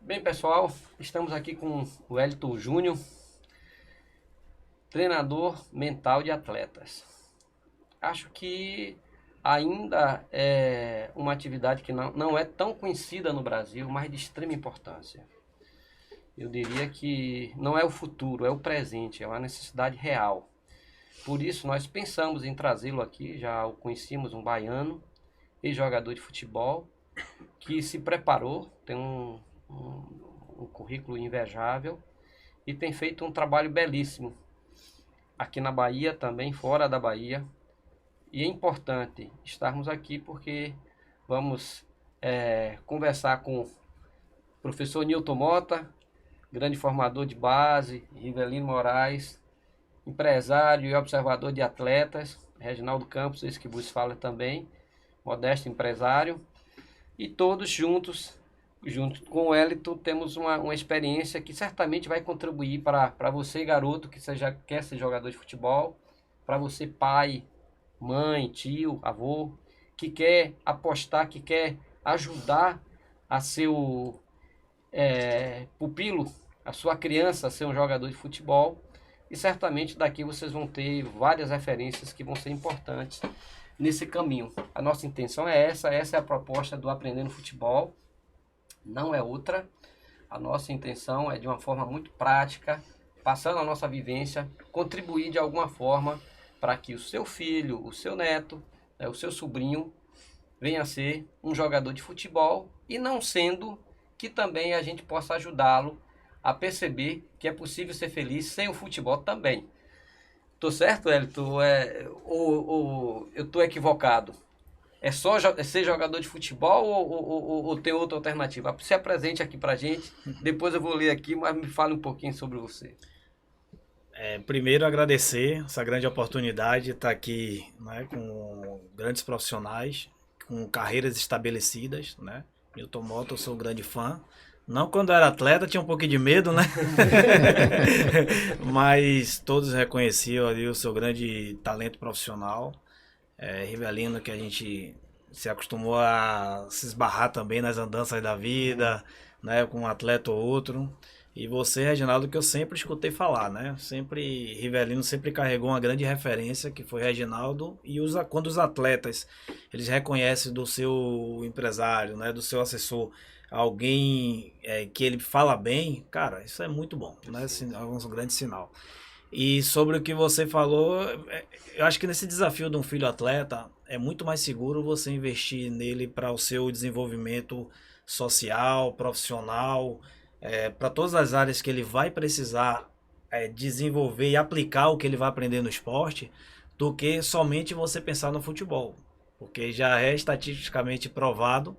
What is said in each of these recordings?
Bem, pessoal, estamos aqui com o Wellington Júnior, treinador mental de atletas. Acho que ainda é uma atividade que não é tão conhecida no Brasil, mas de extrema importância. Eu diria que não é o futuro, é o presente, é uma necessidade real. Por isso nós pensamos em trazê-lo aqui, já o conhecemos, um baiano, ex-jogador de futebol, que se preparou, tem um currículo invejável e tem feito um trabalho belíssimo aqui na Bahia, também fora da Bahia. E é importante estarmos aqui porque vamos conversar com o professor Nilton Mota, grande formador de base, Rivelino Moraes, empresário e observador de atletas, Reginaldo Campos, esse que vos fala também, modesto empresário, e todos juntos, junto com o Wellington, temos uma experiência que certamente vai contribuir para você, garoto, que quer ser jogador de futebol, para você, pai, mãe, tio, avô, que quer apostar, que quer ajudar a seu pupilo, a sua criança a ser um jogador de futebol. E certamente daqui vocês vão ter várias referências que vão ser importantes nesse caminho. A nossa intenção é essa é a proposta do Aprendendo Futebol, não é outra. A nossa intenção é de uma forma muito prática, passando a nossa vivência, contribuir de alguma forma para que o seu filho, o seu neto, o seu sobrinho venha a ser um jogador de futebol e não sendo, que também a gente possa ajudá-lo a perceber que é possível ser feliz sem o futebol também. Tô certo, Elton? Ou eu tô equivocado? É só ser jogador de futebol ou tem outra alternativa? Se apresente aqui pra gente, depois eu vou ler aqui, mas me fale um pouquinho sobre você. Primeiro agradecer essa grande oportunidade de estar aqui, né, com grandes profissionais, com carreiras estabelecidas, né? Nilton Mota, eu sou um grande fã. Não quando era atleta, tinha um pouquinho de medo, né? Mas todos reconheciam ali o seu grande talento profissional. Rivelino, que a gente se acostumou a se esbarrar também nas andanças da vida, né? Com um atleta ou outro. E você, Reginaldo, que eu sempre escutei falar, né? Sempre, Rivelino sempre carregou uma grande referência, que foi Reginaldo. E quando os atletas, eles reconhecem do seu empresário, né? Do seu assessor, alguém que ele fala bem, cara, isso é muito bom, né? É um grande sinal. E sobre o que você falou, eu acho que nesse desafio de um filho atleta, é muito mais seguro você investir nele para o seu desenvolvimento social, profissional, para todas as áreas que ele vai precisar desenvolver e aplicar o que ele vai aprender no esporte, do que somente você pensar no futebol. Porque já é estatisticamente provado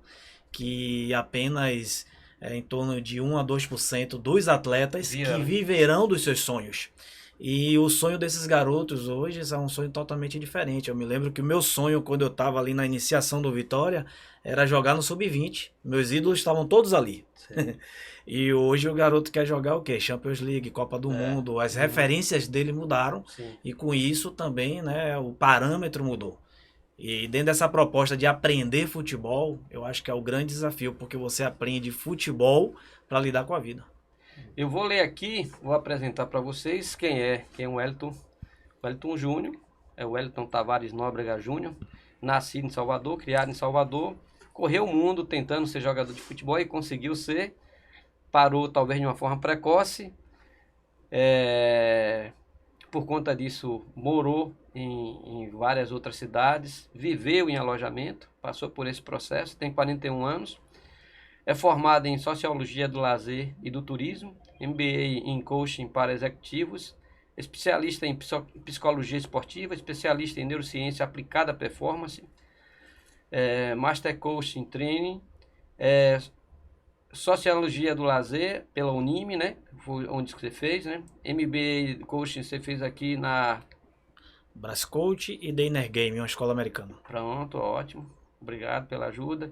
que apenas em torno de 1 a 2% dos atletas que viverão dos seus sonhos. E o sonho desses garotos hoje é um sonho totalmente diferente. Eu me lembro que o meu sonho, quando eu estava ali na iniciação do Vitória, era jogar no Sub-20. Meus ídolos estavam todos ali. E hoje o garoto quer jogar o quê? Champions League, Copa do Mundo. As referências dele mudaram. Sim. E com isso também, né, o parâmetro mudou. E dentro dessa proposta de aprender futebol, eu acho que é o grande desafio, porque você aprende futebol para lidar com a vida. Eu vou ler aqui, vou apresentar para vocês quem é o Wellington. Wellington Júnior, é o Wellington Tavares Nóbrega Júnior, nascido em Salvador, criado em Salvador, correu o mundo tentando ser jogador de futebol e conseguiu ser, parou talvez de uma forma precoce, por conta disso morou em várias outras cidades, viveu em alojamento, passou por esse processo, tem 41 anos, é formado em Sociologia do Lazer e do Turismo, MBA em Coaching para Executivos, especialista em Psicologia Esportiva, especialista em Neurociência Aplicada à Performance, Master Coaching Training, Sociologia do Lazer pela Unime, né? Foi onde você fez, né? MBA Coaching você fez aqui na Brascoach e Deiner Game, uma escola americana. Pronto, ótimo. Obrigado pela ajuda.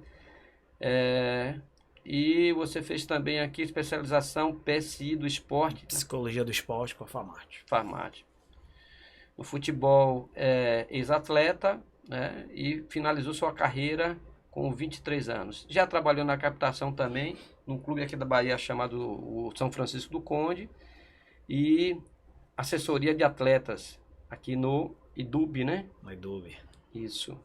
E você fez também aqui especialização PSI do esporte. Psicologia do esporte com a Farmate. Farmate. No futebol, ex-atleta, né? E finalizou sua carreira com 23 anos. Já trabalhou na captação também, num clube aqui da Bahia chamado o São Francisco do Conde, e assessoria de atletas aqui no IDUB, né? No IDUB. Isso.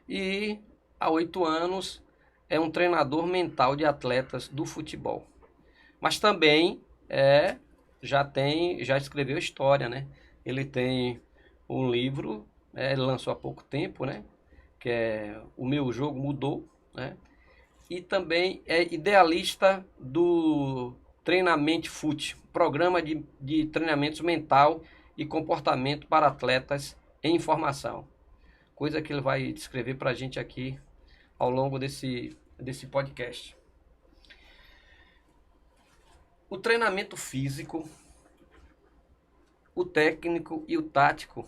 E há 8 anos é um treinador mental de atletas do futebol. Mas também já escreveu história, né? Ele tem um livro, ele lançou há pouco tempo, né? Que é O Meu Jogo Mudou, né? E também é idealista do Treinamento Fute, programa de treinamento mental e comportamento para atletas em formação. Coisa que ele vai descrever para a gente aqui ao longo desse podcast. O treinamento físico, o técnico e o tático,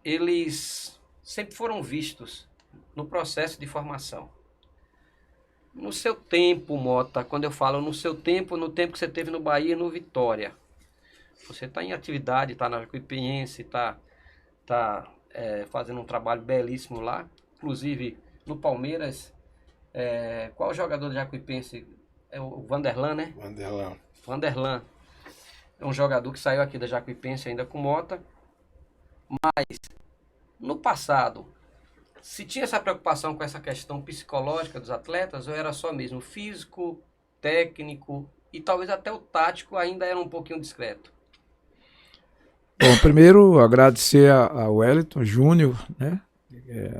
eles sempre foram vistos no processo de formação. No seu tempo, Mota, quando eu falo no seu tempo, no tempo que você teve no Bahia e no Vitória, você está em atividade, está na Jacuipense, está fazendo um trabalho belíssimo lá. Inclusive, no Palmeiras, qual jogador do Jacuipense? É o Vanderlan, né? Vanderlan. É um jogador que saiu aqui da Jacuipense ainda com Mota. Mas, no passado, se tinha essa preocupação com essa questão psicológica dos atletas, ou era só mesmo físico, técnico e talvez até o tático ainda era um pouquinho discreto? Bom, primeiro agradecer ao Wellington Júnior, né?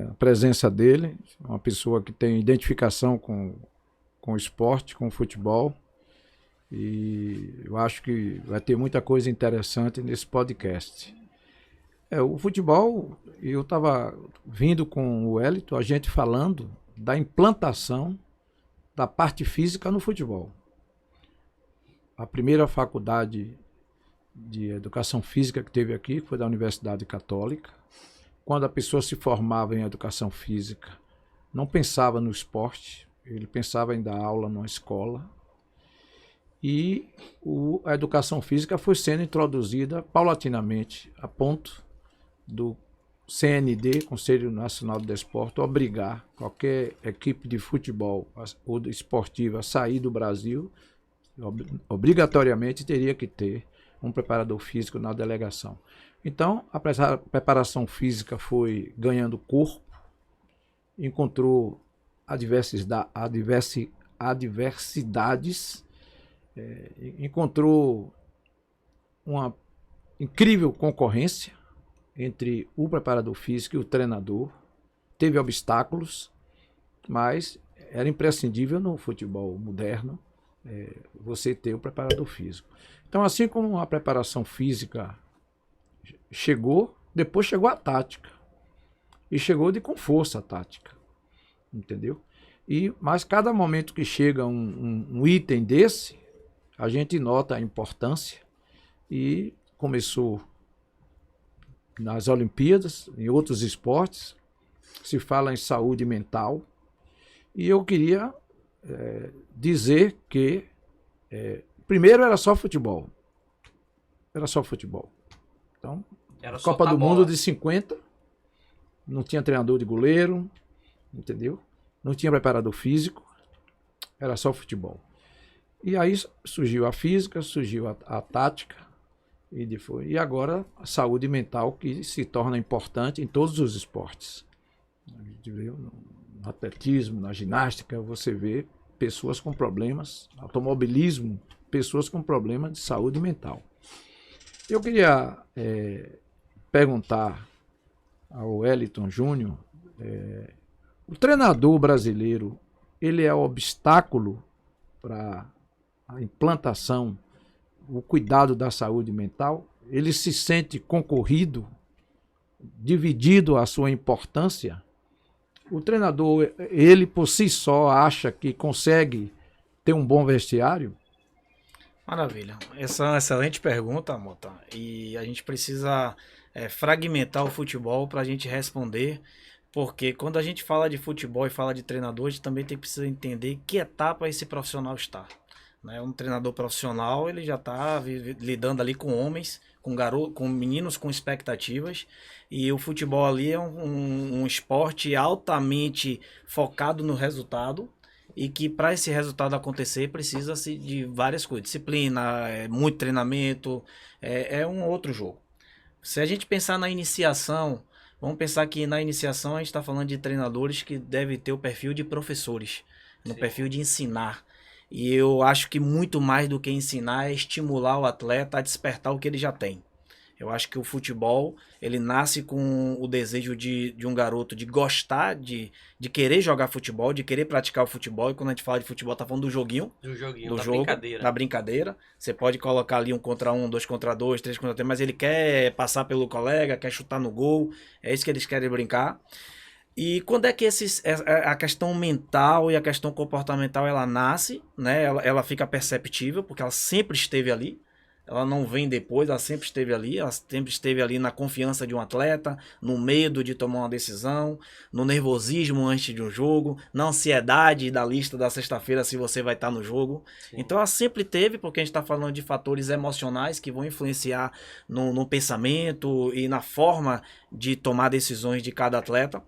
A presença dele, uma pessoa que tem identificação com o esporte, com o futebol, e eu acho que vai ter muita coisa interessante nesse podcast. O futebol, eu estava vindo com o Wellington, a gente falando da implantação da parte física no futebol. A primeira faculdade de educação física que teve aqui foi da Universidade Católica. Quando a pessoa se formava em educação física, não pensava no esporte, ele pensava em dar aula numa escola. E a educação física foi sendo introduzida paulatinamente, a ponto do CND, Conselho Nacional do Desporto, obrigar qualquer equipe de futebol ou esportiva a sair do Brasil, obrigatoriamente teria que ter um preparador físico na delegação. Então, a preparação física foi ganhando corpo, encontrou adversidades, encontrou uma incrível concorrência entre o preparador físico e o treinador, teve obstáculos, mas era imprescindível no futebol moderno você ter o preparador físico. Então, assim como a preparação física chegou, depois chegou a tática. E chegou com força a tática. Entendeu? Mas cada momento que chega um item desse, a gente nota a importância. E começou nas Olimpíadas, em outros esportes, se fala em saúde mental. E eu queria dizer que primeiro era só futebol. Era só futebol. Então, Era Copa do Mundo de 50, não tinha treinador de goleiro, entendeu? Não tinha preparador físico, era só futebol. E aí surgiu a física, surgiu a tática, e agora a saúde mental, que se torna importante em todos os esportes. No atletismo, na ginástica, você vê pessoas com problemas, automobilismo, pessoas com problemas de saúde mental. Eu queria perguntar ao Wellington Júnior, o treinador brasileiro, ele é obstáculo para a implantação, o cuidado da saúde mental? Ele se sente concorrido, dividido a sua importância? O treinador, ele por si só acha que consegue ter um bom vestiário? Maravilha. Essa é uma excelente pergunta, Mota. E a gente precisa fragmentar o futebol para a gente responder, porque quando a gente fala de futebol e fala de treinador, a gente também precisa entender que etapa esse profissional está. Um treinador profissional, ele já está lidando ali com homens, com meninos com expectativas, e o futebol ali é um esporte altamente focado no resultado, e que para esse resultado acontecer precisa-se de várias coisas, disciplina, muito treinamento, é um outro jogo. Se a gente pensar na iniciação, vamos pensar que na iniciação a gente está falando de treinadores que devem ter o perfil de professores, no perfil de ensinar. E eu acho que muito mais do que ensinar é estimular o atleta a despertar o que ele já tem. Eu acho que o futebol, ele nasce com o desejo de um garoto de gostar, de querer jogar futebol, de querer praticar o futebol. E quando a gente fala de futebol, tá falando do joguinho. Do joguinho, do da jogo, brincadeira. da brincadeira. Você pode colocar ali 1 contra 1, 2 contra 2, 3 contra 3, mas ele quer passar pelo colega, quer chutar no gol. É isso que eles querem brincar. E quando é que a questão mental e a questão comportamental ela nasce, né? Ela fica perceptível, porque ela sempre esteve ali. Ela não vem depois, ela sempre esteve ali na confiança de um atleta, no medo de tomar uma decisão, no nervosismo antes de um jogo, na ansiedade da lista da sexta-feira se você vai estar no jogo. Sim. Então ela sempre teve, porque a gente está falando de fatores emocionais que vão influenciar no pensamento e na forma de tomar decisões de cada atleta.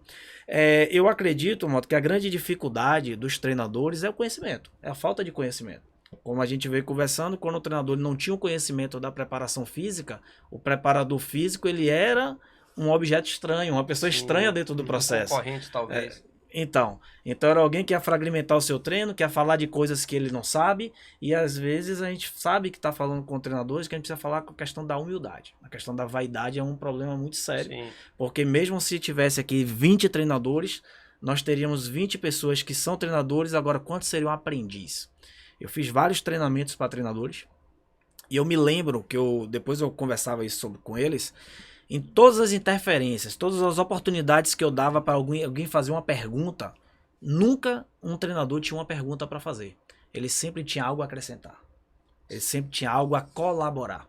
Eu acredito, Moto, que a grande dificuldade dos treinadores é o conhecimento, é a falta de conhecimento. Como a gente veio conversando, quando o treinador não tinha o conhecimento da preparação física, o preparador físico ele era um objeto estranho, uma pessoa estranha dentro do processo. Um concorrente, talvez. Então era alguém que ia fragmentar o seu treino, que ia falar de coisas que ele não sabe, e às vezes a gente sabe que está falando com treinadores que a gente precisa falar com a questão da humildade. A questão da vaidade é um problema muito sério, Sim. porque mesmo se tivesse aqui 20 treinadores, nós teríamos 20 pessoas que são treinadores, agora quantos seriam aprendizes? Eu fiz vários treinamentos para treinadores e eu me lembro que depois eu conversava isso com eles, em todas as interferências, todas as oportunidades que eu dava para alguém fazer uma pergunta, nunca um treinador tinha uma pergunta para fazer. Ele sempre tinha algo a acrescentar. Ele sempre tinha algo a colaborar.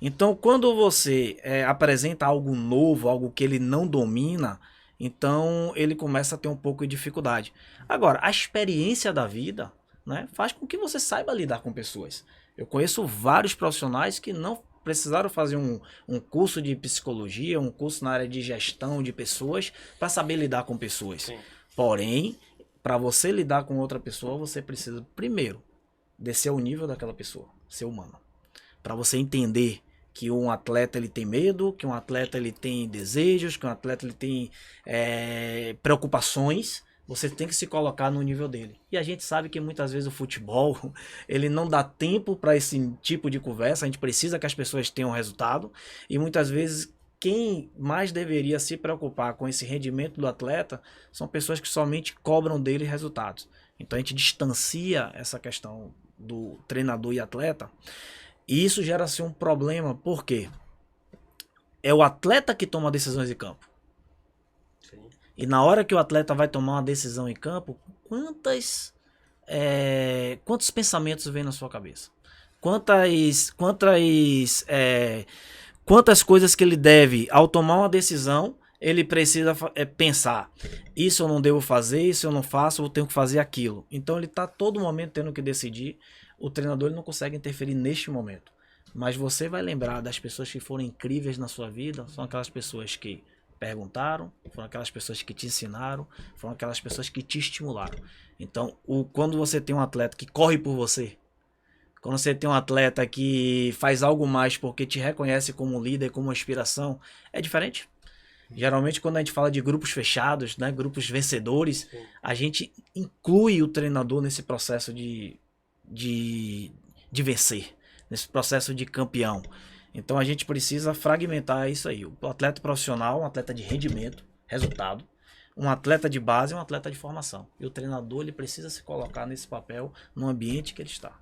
Então, quando você apresenta algo novo, algo que ele não domina, então ele começa a ter um pouco de dificuldade. Agora, a experiência da vida, né, faz com que você saiba lidar com pessoas. Eu conheço vários profissionais que não precisaram fazer um curso de psicologia, um curso na área de gestão de pessoas para saber lidar com pessoas. Sim. Porém, para você lidar com outra pessoa, você precisa primeiro descer ao nível daquela pessoa, ser humano. Para você entender que um atleta ele tem medo, que um atleta ele tem desejos, que um atleta ele tem preocupações. Você tem que se colocar no nível dele. E a gente sabe que muitas vezes o futebol, ele não dá tempo para esse tipo de conversa. A gente precisa que as pessoas tenham resultado. E muitas vezes quem mais deveria se preocupar com esse rendimento do atleta são pessoas que somente cobram dele resultados. Então a gente distancia essa questão do treinador e atleta. E isso gera-se um problema. Por quê? É o atleta que toma decisões de campo. E na hora que o atleta vai tomar uma decisão em campo, quantos pensamentos vêm na sua cabeça? Quantas coisas que ele deve, ao tomar uma decisão, ele precisa pensar. Isso eu não devo fazer, isso eu não faço, eu tenho que fazer aquilo. Então ele está todo momento tendo que decidir. O treinador ele não consegue interferir neste momento. Mas você vai lembrar das pessoas que foram incríveis na sua vida, são aquelas pessoas que perguntaram, foram aquelas pessoas que te ensinaram, foram aquelas pessoas que te estimularam. Então, quando você tem um atleta que corre por você, quando você tem um atleta que faz algo mais porque te reconhece como líder, como inspiração, é diferente. Geralmente, quando a gente fala de grupos fechados, né, grupos vencedores, Sim. a gente inclui o treinador nesse processo de vencer, nesse processo de campeão. Então a gente precisa fragmentar isso aí. O atleta profissional, um atleta de rendimento, resultado. Um atleta de base e um atleta de formação. E o treinador ele precisa se colocar nesse papel no ambiente que ele está.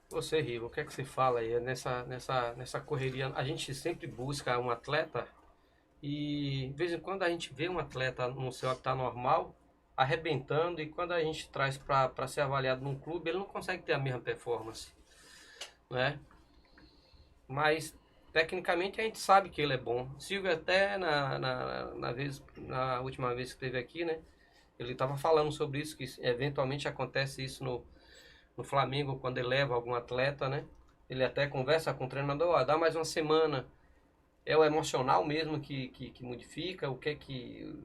Você, Riva, o que é que você fala aí nessa correria? A gente sempre busca um atleta e de vez em quando a gente vê um atleta no seu habitat normal arrebentando e quando a gente traz para ser avaliado num clube, ele não consegue ter a mesma performance, né? Mas, tecnicamente, a gente sabe que ele é bom. Silvio até, na última vez que esteve aqui, né? Ele estava falando sobre isso, que eventualmente acontece isso no Flamengo, quando ele leva algum atleta, né? Ele até conversa com o treinador, ó, dá mais uma semana. É o emocional mesmo que modifica? O que é que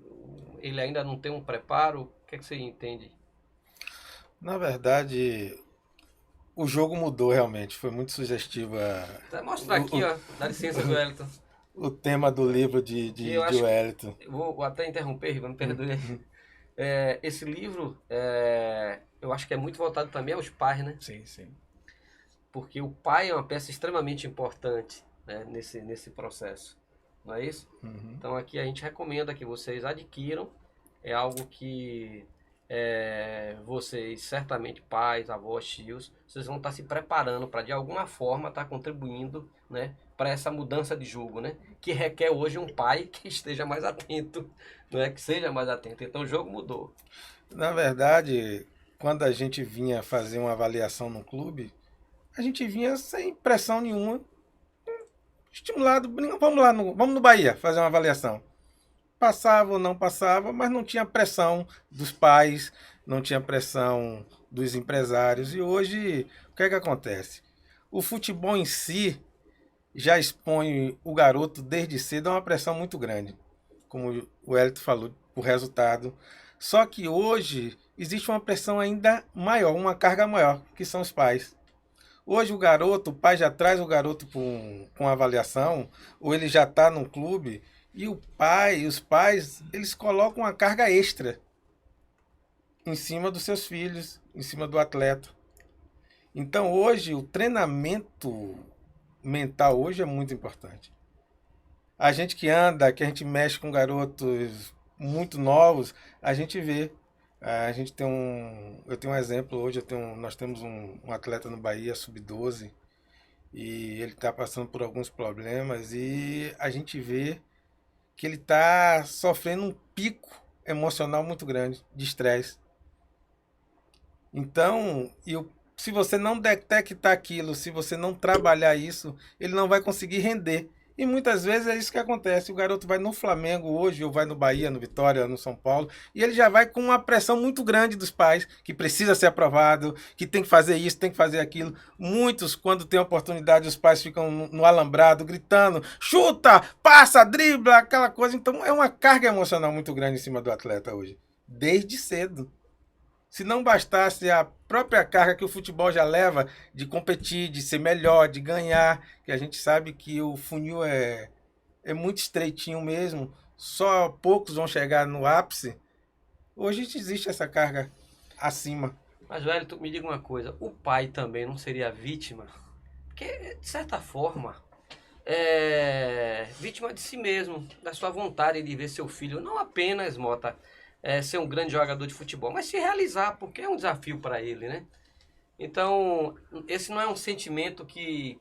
ele ainda não tem um preparo? O que é que você entende? Na verdade, o jogo mudou realmente. Foi muito sugestiva Vou mostrar aqui, ó, dá licença do Wellington. o tema do livro de Wellington. Vou até interromper, Riva, me perdoe. Esse livro, eu acho que é muito voltado também aos pais, né? Sim, sim. Porque o pai é uma peça extremamente importante, né, nesse processo, não é isso? Uhum. Então aqui a gente recomenda que vocês adquiram, é algo que vocês, certamente pais, avós, tios, vocês vão estar se preparando para de alguma forma estar contribuindo, né, para essa mudança de jogo, né, que requer hoje um pai que esteja mais atento, não é, que seja mais atento. Então o jogo mudou. Na verdade, quando a gente vinha fazer uma avaliação no clube, a gente vinha sem pressão nenhuma, estimulado, vamos no Bahia fazer uma avaliação. Passava ou não passava, mas não tinha pressão dos pais, não tinha pressão dos empresários. E hoje, o que é que acontece? O futebol em si já expõe o garoto desde cedo a uma pressão muito grande, como o Elito falou, o resultado. Só que hoje existe uma pressão ainda maior, uma carga maior, que são os pais. Hoje o pai já traz o garoto com avaliação, ou ele já está no clube, e os pais, eles colocam uma carga extra em cima dos seus filhos, em cima do atleta. Então hoje o treinamento mental hoje é muito importante. A gente que a gente mexe com garotos muito novos, a gente vê. Eu tenho um exemplo hoje, nós temos um atleta no Bahia, sub-12, e ele está passando por alguns problemas e a gente vê que ele está sofrendo um pico emocional muito grande de estresse. Então, se você não detectar aquilo, se você não trabalhar isso, ele não vai conseguir render. E muitas vezes é isso que acontece. O garoto vai no Flamengo hoje, ou vai no Bahia, no Vitória, no São Paulo, e ele já vai com uma pressão muito grande dos pais, que precisa ser aprovado, que tem que fazer isso, tem que fazer aquilo. Muitos, quando tem oportunidade, os pais ficam no alambrado, gritando, chuta, passa, dribla, aquela coisa. Então é uma carga emocional muito grande em cima do atleta hoje, desde cedo. Se não bastasse a própria carga que o futebol já leva de competir, de ser melhor, de ganhar, que a gente sabe que o funil é muito estreitinho mesmo, só poucos vão chegar no ápice, hoje existe essa carga acima. Mas, velho, me diga uma coisa, o pai também não seria vítima? Porque, de certa forma, vítima de si mesmo, da sua vontade de ver seu filho, não apenas, Mota, ser um grande jogador de futebol, mas se realizar, porque é um desafio para ele, né? Então, esse não é um sentimento que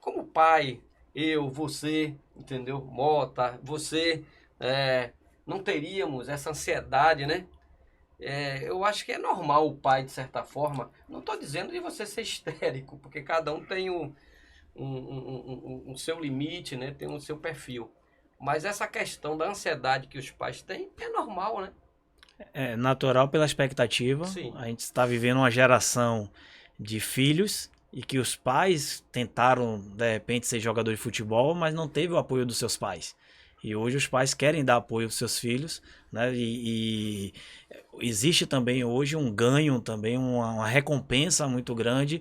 como pai, eu, você, entendeu? Mota, você, não teríamos essa ansiedade, né? Eu acho que é normal o pai, de certa forma, não estou dizendo de você ser histérico, porque cada um tem um seu limite, né? Tem o seu perfil. Mas essa questão da ansiedade que os pais têm é normal, né? É natural pela expectativa. Sim. A gente está vivendo uma geração de filhos e que os pais tentaram, de repente, ser jogador de futebol, mas não teve o apoio dos seus pais. E hoje os pais querem dar apoio aos seus filhos, né? E existe também hoje um ganho, também uma recompensa muito grande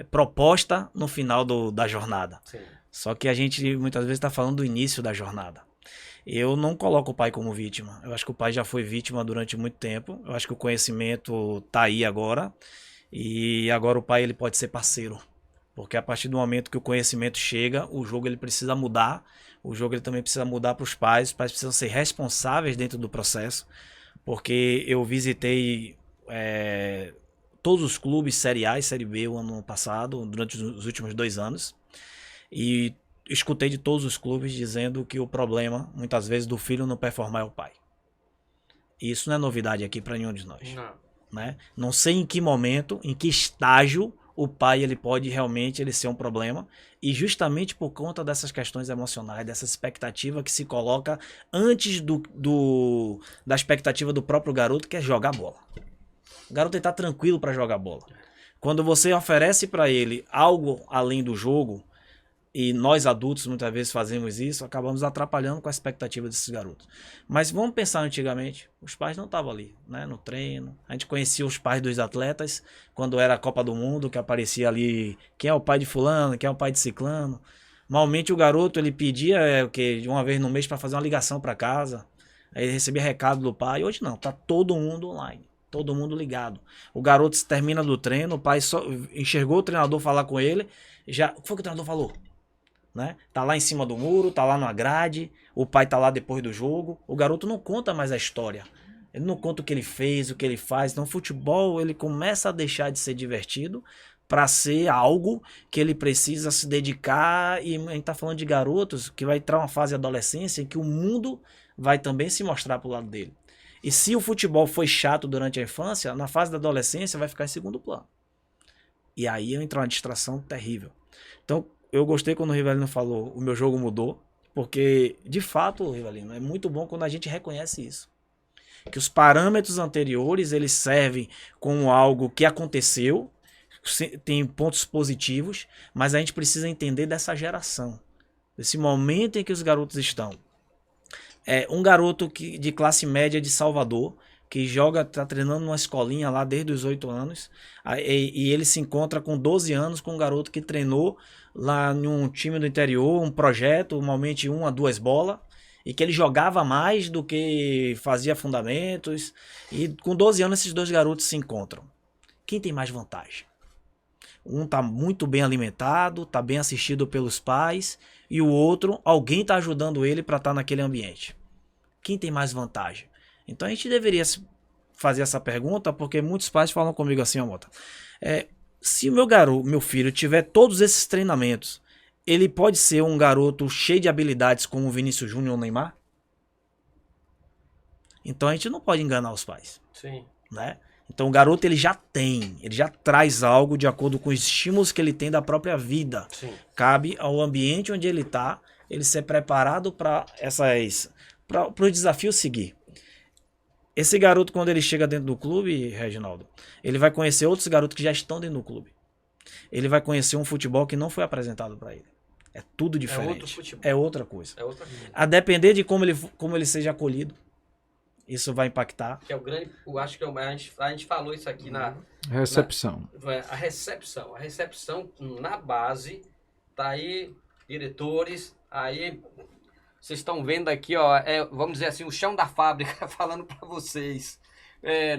proposta no final da jornada. Sim. Só que a gente muitas vezes está falando do início da jornada. Eu não coloco o pai como vítima. Eu acho que o pai já foi vítima durante muito tempo. Eu acho que o conhecimento está aí agora. E agora o pai ele pode ser parceiro. Porque a partir do momento que o conhecimento chega, o jogo ele precisa mudar. O jogo ele também precisa mudar para os pais. Os pais precisam ser responsáveis dentro do processo. Porque eu visitei todos os clubes Série A e Série B o ano passado, durante os últimos 2 anos. E escutei de todos os clubes dizendo que o problema, muitas vezes, do filho não performar é o pai. E isso não é novidade aqui para nenhum de nós. Não. Né? Não sei em que momento, em que estágio o pai ele pode realmente ser um problema. E justamente por conta dessas questões emocionais, dessa expectativa que se coloca antes da expectativa do próprio garoto, que é jogar bola. O garoto está tranquilo para jogar bola. Quando você oferece para ele algo além do jogo, e nós adultos muitas vezes fazemos isso, acabamos atrapalhando com a expectativa desses garotos. Mas vamos pensar antigamente, os pais não estavam ali, né, no treino. A gente conhecia os pais dos atletas quando era a Copa do Mundo, que aparecia ali, quem é o pai de fulano, quem é o pai de ciclano. Normalmente o garoto ele pedia uma vez no mês para fazer uma ligação para casa, aí ele recebia recado do pai. Hoje não, tá todo mundo online. Todo mundo ligado. O garoto termina do treino, o pai só enxergou o treinador falar com ele, já, o que foi que o treinador falou? Né? Tá lá em cima do muro, tá lá na grade, o pai tá lá depois do jogo. O garoto não conta mais a história. Ele não conta o que ele fez, o que ele faz. Então o futebol ele começa a deixar de ser divertido para ser algo que ele precisa se dedicar. E a gente tá falando de garotos que vai entrar uma fase de adolescência em que o mundo vai também se mostrar pro lado dele. E se o futebol foi chato durante a infância, na fase da adolescência vai ficar em segundo plano. E aí entra uma distração terrível. Então eu gostei quando o Rivelino falou, o meu jogo mudou, porque, de fato, Rivelino, é muito bom quando a gente reconhece isso. Que os parâmetros anteriores, eles servem como algo que aconteceu, tem pontos positivos, mas a gente precisa entender dessa geração, desse momento em que os garotos estão. Um garoto de classe média de Salvador, que tá treinando numa escolinha lá desde os 8 anos, e ele se encontra com 12 anos com um garoto que treinou lá em um time do interior, um projeto, normalmente 1 a 2 bolas, e que ele jogava mais do que fazia fundamentos, e com 12 anos esses dois garotos se encontram. Quem tem mais vantagem? Um está muito bem alimentado, está bem assistido pelos pais, e o outro, alguém está ajudando ele para estar naquele ambiente. Quem tem mais vantagem? Então a gente deveria fazer essa pergunta, porque muitos pais falam comigo assim, ó, Mota, se o meu filho tiver todos esses treinamentos, ele pode ser um garoto cheio de habilidades como o Vinícius Júnior ou Neymar? Então a gente não pode enganar os pais. Sim. Né? Então o garoto ele já traz algo de acordo com os estímulos que ele tem da própria vida. Sim. Cabe ao ambiente onde ele está, ele ser preparado para o desafio seguir. Esse garoto, quando ele chega dentro do clube, Reginaldo, ele vai conhecer outros garotos que já estão dentro do clube. Ele vai conhecer um futebol que não foi apresentado para ele. É tudo diferente. É outro futebol. É outra coisa. É outra coisa. A depender de como ele seja acolhido, isso vai impactar. Que é o grande, eu acho que a gente falou isso aqui na recepção. A recepção na base, tá aí diretores, aí vocês estão vendo aqui, ó, vamos dizer assim, o chão da fábrica falando para vocês.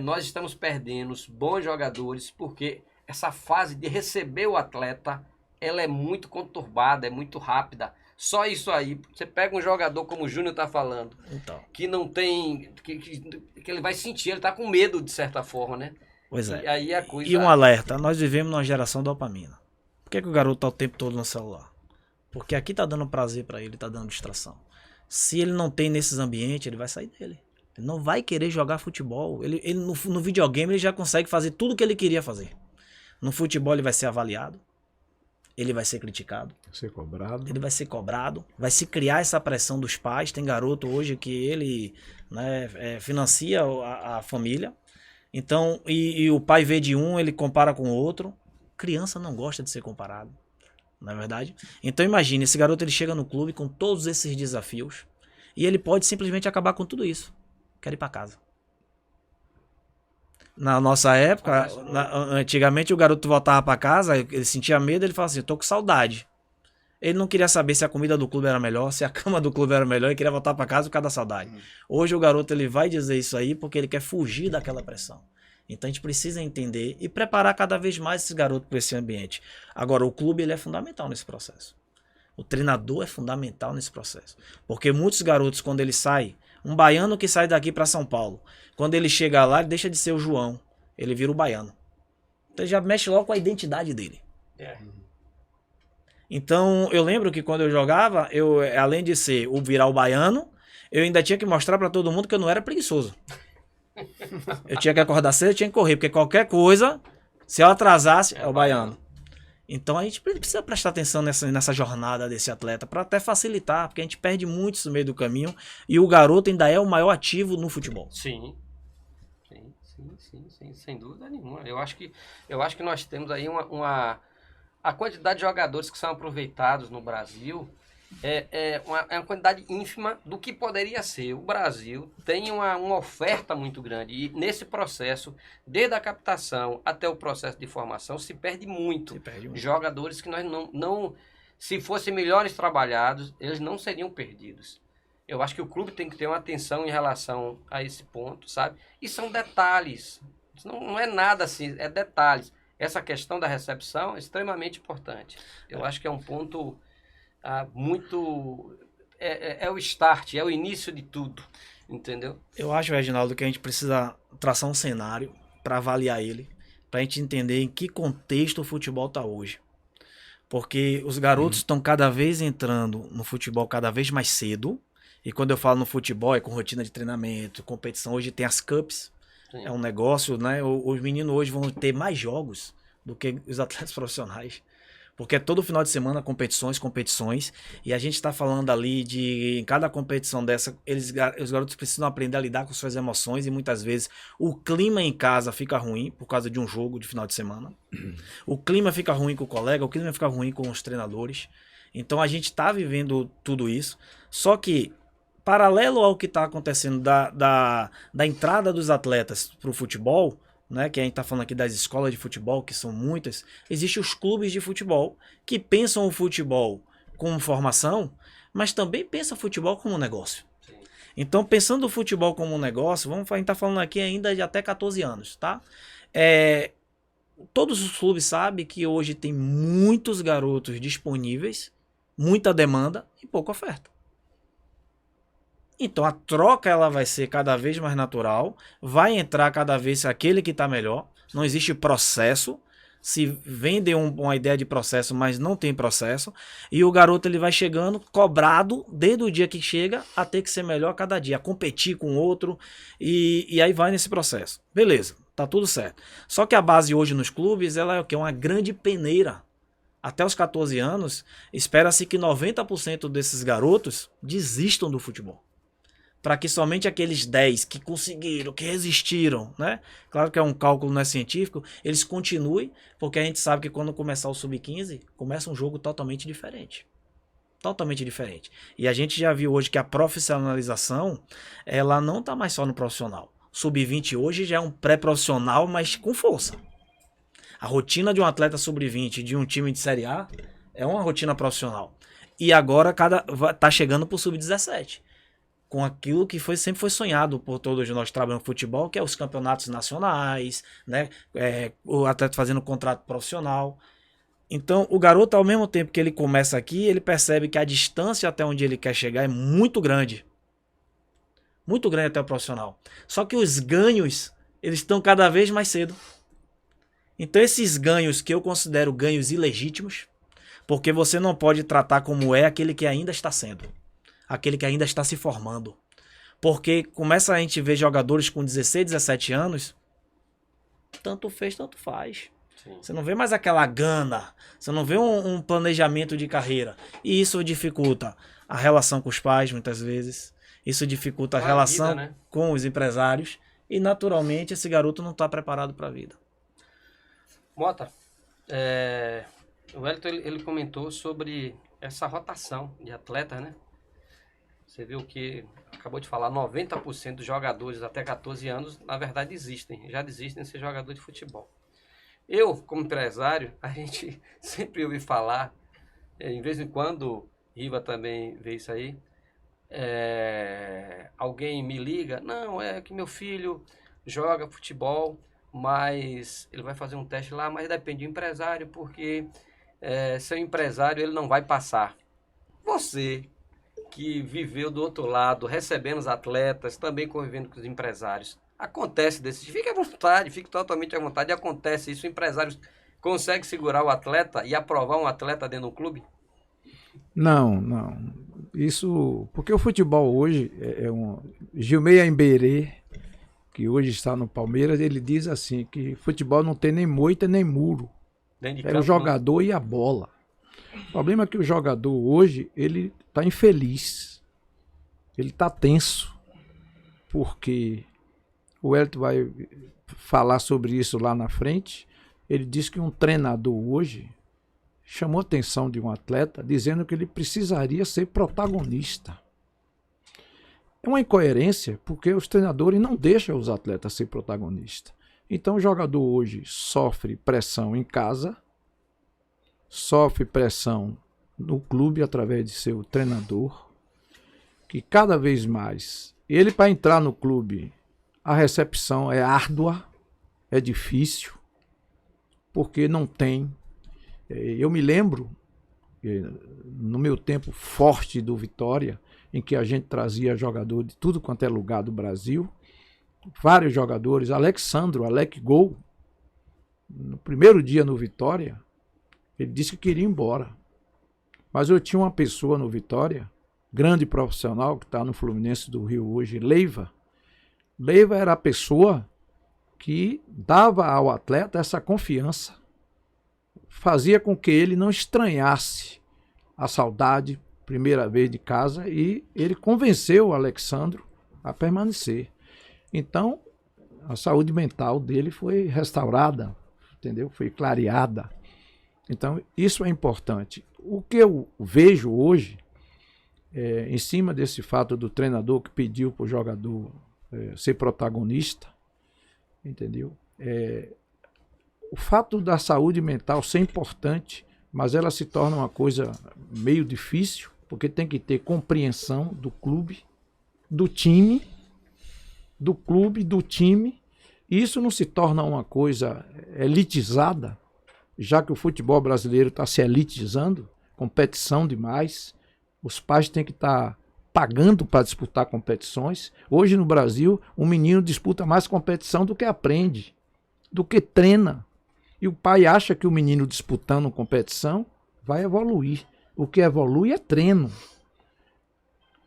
Nós estamos perdendo os bons jogadores porque essa fase de receber o atleta, ela é muito conturbada, é muito rápida. Só isso aí, você pega um jogador como o Júnior tá falando, então, que não tem, que ele vai sentir, ele tá com medo de certa forma, né? Pois é. E aí a coisa... E um alerta, nós vivemos numa geração dopamina. Por que o garoto tá o tempo todo no celular? Porque aqui tá dando prazer para ele, tá dando distração. Se ele não tem nesses ambientes, ele vai sair dele. Ele não vai querer jogar futebol. Ele no videogame ele já consegue fazer tudo o que ele queria fazer. No futebol ele vai ser avaliado. Ele vai ser criticado. Ele vai ser cobrado. Vai se criar essa pressão dos pais. Tem garoto hoje que ele, né, financia a família. Então, e o pai vê de um, ele compara com o outro. Criança não gosta de ser comparado. Não é verdade? Então imagine, esse garoto ele chega no clube com todos esses desafios e ele pode simplesmente acabar com tudo isso. Quer ir para casa. Na nossa época, antigamente o garoto voltava para casa, ele sentia medo, ele falava assim, tô com saudade. Ele não queria saber se a comida do clube era melhor, se a cama do clube era melhor, ele queria voltar para casa por causa da saudade. Hoje o garoto ele vai dizer isso aí porque ele quer fugir daquela pressão. Então a gente precisa entender e preparar cada vez mais esse garoto para esse ambiente. Agora, o clube ele é fundamental nesse processo. O treinador é fundamental nesse processo. Porque muitos garotos, quando ele sai, um baiano que sai daqui para São Paulo, quando ele chega lá, ele deixa de ser o João, ele vira o baiano. Então ele já mexe logo com a identidade dele. Então eu lembro que quando eu jogava, além de virar o baiano, eu ainda tinha que mostrar para todo mundo que eu não era preguiçoso. Eu tinha que acordar cedo, eu tinha que correr, porque qualquer coisa, se eu atrasasse, é o baiano. Então a gente precisa prestar atenção nessa jornada desse atleta, para até facilitar, porque a gente perde muito isso no meio do caminho, e o garoto ainda é o maior ativo no futebol. Sim. Sim, sem dúvida nenhuma. Eu acho que nós temos aí a quantidade de jogadores que são aproveitados no Brasil é uma quantidade ínfima do que poderia ser. O Brasil tem uma oferta muito grande e nesse processo, desde a captação até o processo de formação, se perde muito. Jogadores que nós não se fossem melhores trabalhados, eles não seriam perdidos. Eu acho que o clube tem que ter uma atenção em relação a esse ponto, sabe? E são detalhes. Não é nada assim, é detalhes. Essa questão da recepção é extremamente importante. Eu acho que é um ponto muito... É o start, é o início de tudo, entendeu? Eu acho, Reginaldo, que a gente precisa traçar um cenário para avaliar ele, para a gente entender em que contexto o futebol está hoje. Porque os garotos estão cada vez entrando no futebol cada vez mais cedo. E quando eu falo no futebol, é com rotina de treinamento, competição. Hoje tem as cups, sim. É um negócio, né? Os meninos hoje vão ter mais jogos do que os atletas profissionais. Porque é todo final de semana competições. E a gente está falando ali de, em cada competição dessa, os garotos precisam aprender a lidar com suas emoções. E muitas vezes o clima em casa fica ruim por causa de um jogo de final de semana. O clima fica ruim com o colega, o clima fica ruim com os treinadores. Então a gente está vivendo tudo isso. Só que, paralelo ao que está acontecendo da entrada dos atletas para o futebol, né, que a gente está falando aqui das escolas de futebol, que são muitas, existem os clubes de futebol que pensam o futebol como formação, mas também pensam o futebol como um negócio. Sim. Então, pensando o futebol como um negócio, a gente está falando aqui ainda de até 14 anos, tá? Todos os clubes sabem que hoje tem muitos garotos disponíveis, muita demanda e pouca oferta. Então a troca ela vai ser cada vez mais natural, vai entrar cada vez aquele que está melhor, não existe processo, se vende uma ideia de processo, mas não tem processo, e o garoto ele vai chegando cobrado desde o dia que chega a ter que ser melhor a cada dia, a competir com o outro, e aí vai nesse processo. Beleza, tá tudo certo. Só que a base hoje nos clubes ela é o quê? Uma grande peneira. Até os 14 anos, espera-se que 90% desses garotos desistam do futebol. Para que somente aqueles 10 que conseguiram, que resistiram, né? Claro que é um cálculo não é científico, eles continuem, porque a gente sabe que quando começar o Sub-15, começa um jogo totalmente diferente. Totalmente diferente. E a gente já viu hoje que a profissionalização, ela não está mais só no profissional. Sub-20 hoje já é um pré-profissional, mas com força. A rotina de um atleta Sub-20 de um time de Série A é uma rotina profissional. E agora tá chegando para o Sub-17. Com aquilo que sempre foi sonhado por todos nós que trabalhamos no futebol, que é os campeonatos nacionais, né? O atleta fazendo contrato profissional. Então, o garoto, ao mesmo tempo que ele começa aqui, ele percebe que a distância até onde ele quer chegar é muito grande. Muito grande até o profissional. Só que os ganhos, eles estão cada vez mais cedo. Então, esses ganhos que eu considero ganhos ilegítimos, porque você não pode tratar como é aquele que ainda está sendo. Aquele que ainda está se formando. Porque começa a gente ver jogadores com 16, 17 anos, tanto fez, tanto faz. Sim. Você não vê mais aquela gana, você não vê um planejamento de carreira. E isso dificulta a relação com os pais, muitas vezes. Isso dificulta a relação vida, né? Com os empresários. E, naturalmente, esse garoto não está preparado para a vida. Mota, o Wellington ele comentou sobre essa rotação de atletas, né? Você viu que, acabou de falar, 90% dos jogadores até 14 anos, na verdade, já desistem de ser jogador de futebol. Eu, como empresário, a gente sempre ouve falar, em vez em quando, Riva também vê isso aí, alguém me liga, não, é que meu filho joga futebol, mas ele vai fazer um teste lá, mas depende do empresário, porque seu empresário ele não vai passar. Você que viveu do outro lado, recebendo os atletas, também convivendo com os empresários. Acontece desse, fique à vontade, fique totalmente à vontade, acontece isso, o empresário consegue segurar o atleta e aprovar um atleta dentro do clube? Não. Isso, porque o futebol hoje Gilmei Aimberê, que hoje está no Palmeiras, ele diz assim, que futebol não tem nem moita nem muro. É o jogador e a bola. O problema é que o jogador hoje, ele está infeliz. Ele está tenso. Porque o Wellington vai falar sobre isso lá na frente. Ele disse que um treinador hoje chamou a atenção de um atleta dizendo que ele precisaria ser protagonista. É uma incoerência, porque os treinadores não deixam os atletas ser protagonistas. Então o jogador hoje sofre pressão em casa, sofre pressão no clube através de seu treinador, que cada vez mais, ele para entrar no clube, a recepção é árdua, é difícil, porque não tem. Eu me lembro, no meu tempo forte do Vitória, em que a gente trazia jogador de tudo quanto é lugar do Brasil, vários jogadores, Alexandro, Alec Gol, no primeiro dia no Vitória, ele disse que queria ir embora. Mas eu tinha uma pessoa no Vitória, grande profissional, que está no Fluminense do Rio hoje, Leiva. Leiva era a pessoa que dava ao atleta essa confiança, fazia com que ele não estranhasse a saudade, primeira vez de casa, e ele convenceu o Alexandro a permanecer. Então, a saúde mental dele foi restaurada, entendeu? Foi clareada. Então, isso é importante. O que eu vejo hoje, em cima desse fato do treinador que pediu para o jogador ser protagonista, entendeu? O fato da saúde mental ser importante, mas ela se torna uma coisa meio difícil, porque tem que ter compreensão do clube, do time, e isso não se torna uma coisa elitizada, já que o futebol brasileiro está se elitizando, competição demais, os pais têm que estar pagando para disputar competições. Hoje no Brasil, um menino disputa mais competição do que aprende, do que treina. E o pai acha que o menino disputando competição vai evoluir. O que evolui é treino.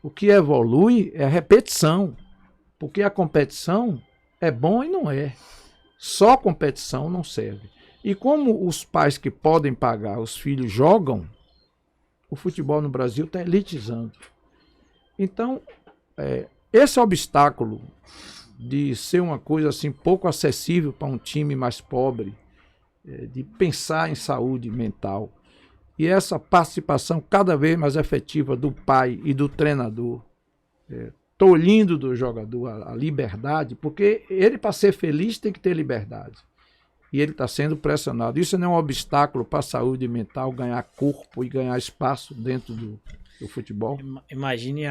O que evolui é repetição. Porque a competição é bom e não é. Só competição não serve. E como os pais que podem pagar, os filhos jogam, o futebol no Brasil está elitizando. Então, esse obstáculo de ser uma coisa assim pouco acessível para um time mais pobre, de pensar em saúde mental, e essa participação cada vez mais efetiva do pai e do treinador, tolhindo do jogador a liberdade, porque ele, para ser feliz, tem que ter liberdade. E ele está sendo pressionado. Isso não é um obstáculo para a saúde mental, ganhar corpo e ganhar espaço dentro do futebol? Imagine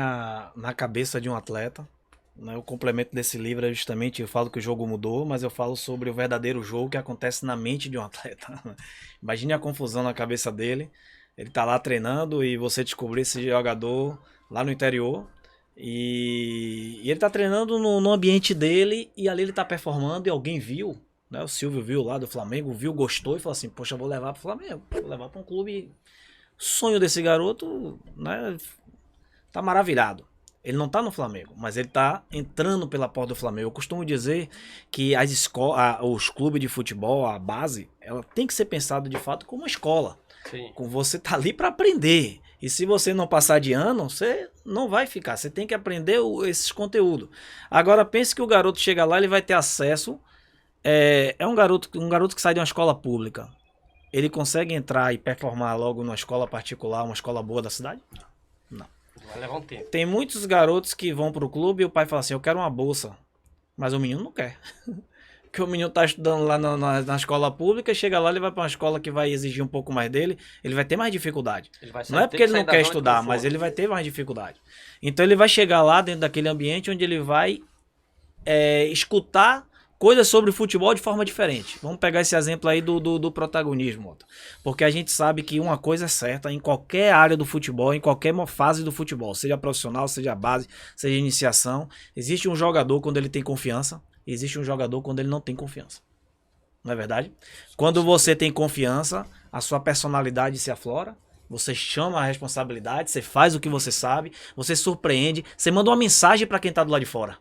na cabeça de um atleta, né? O complemento desse livro é justamente, eu falo que o jogo mudou, mas eu falo sobre o verdadeiro jogo que acontece na mente de um atleta. Imagine a confusão na cabeça dele. Ele está lá treinando e você descobrir esse jogador lá no interior. E ele está treinando no ambiente dele e ali ele está performando e alguém viu, né? O Silvio viu lá do Flamengo, viu, gostou e falou assim, poxa, eu vou levar para o Flamengo, vou levar para um clube. O sonho desse garoto, né, tá maravilhado. Ele não tá no Flamengo, mas ele tá entrando pela porta do Flamengo. Eu costumo dizer que as escolas, os clubes de futebol, a base, ela tem que ser pensada de fato como uma escola. Sim. Você tá ali para aprender. E se você não passar de ano, você não vai ficar. Você tem que aprender esses conteúdos. Agora pense que o garoto chega lá, ele vai ter acesso. Um garoto que sai de uma escola pública. Ele consegue entrar e performar logo numa escola particular, uma escola boa da cidade? Não. Vai levar um tempo. Tem muitos garotos que vão pro clube e o pai fala assim, eu quero uma bolsa. Mas o menino não quer. Porque o menino tá estudando lá na escola pública, chega lá, ele vai para uma escola que vai exigir um pouco mais dele, ele vai ter mais dificuldade. Não é porque ele não quer estudar, mas ele vai ter mais dificuldade. Então ele vai chegar lá dentro daquele ambiente onde ele vai escutar coisas sobre futebol de forma diferente. Vamos pegar esse exemplo aí do protagonismo. Porque a gente sabe que uma coisa é certa, em qualquer área do futebol, em qualquer fase do futebol, seja profissional, seja base, seja iniciação, existe um jogador quando ele tem confiança, existe um jogador quando ele não tem confiança. Não é verdade? Quando você tem confiança, a sua personalidade se aflora, você chama a responsabilidade, você faz o que você sabe, você surpreende, você manda uma mensagem para quem está do lado de fora.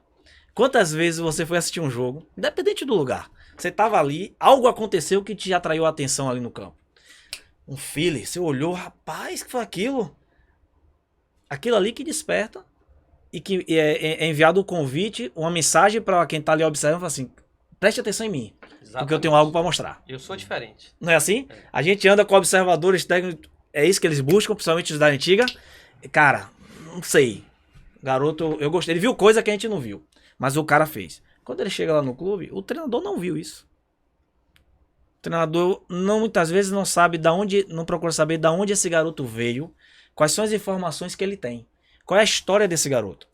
Quantas vezes você foi assistir um jogo, independente do lugar, você estava ali, algo aconteceu que te atraiu a atenção ali no campo. Um feeling, você olhou, rapaz, que foi aquilo? Aquilo ali que desperta e que é enviado um convite, uma mensagem para quem tá ali observando, fala assim, preste atenção em mim, porque eu tenho algo para mostrar. Eu sou diferente. Não é assim? A gente anda com observadores técnicos, é isso que eles buscam, principalmente os da antiga. Cara, não sei. Garoto, eu gostei. Ele viu coisa que a gente não viu, mas o cara fez. Quando ele chega lá no clube, o treinador não viu isso. O treinador muitas vezes não sabe não procura saber de onde esse garoto veio, quais são as informações que ele tem, qual é a história desse garoto.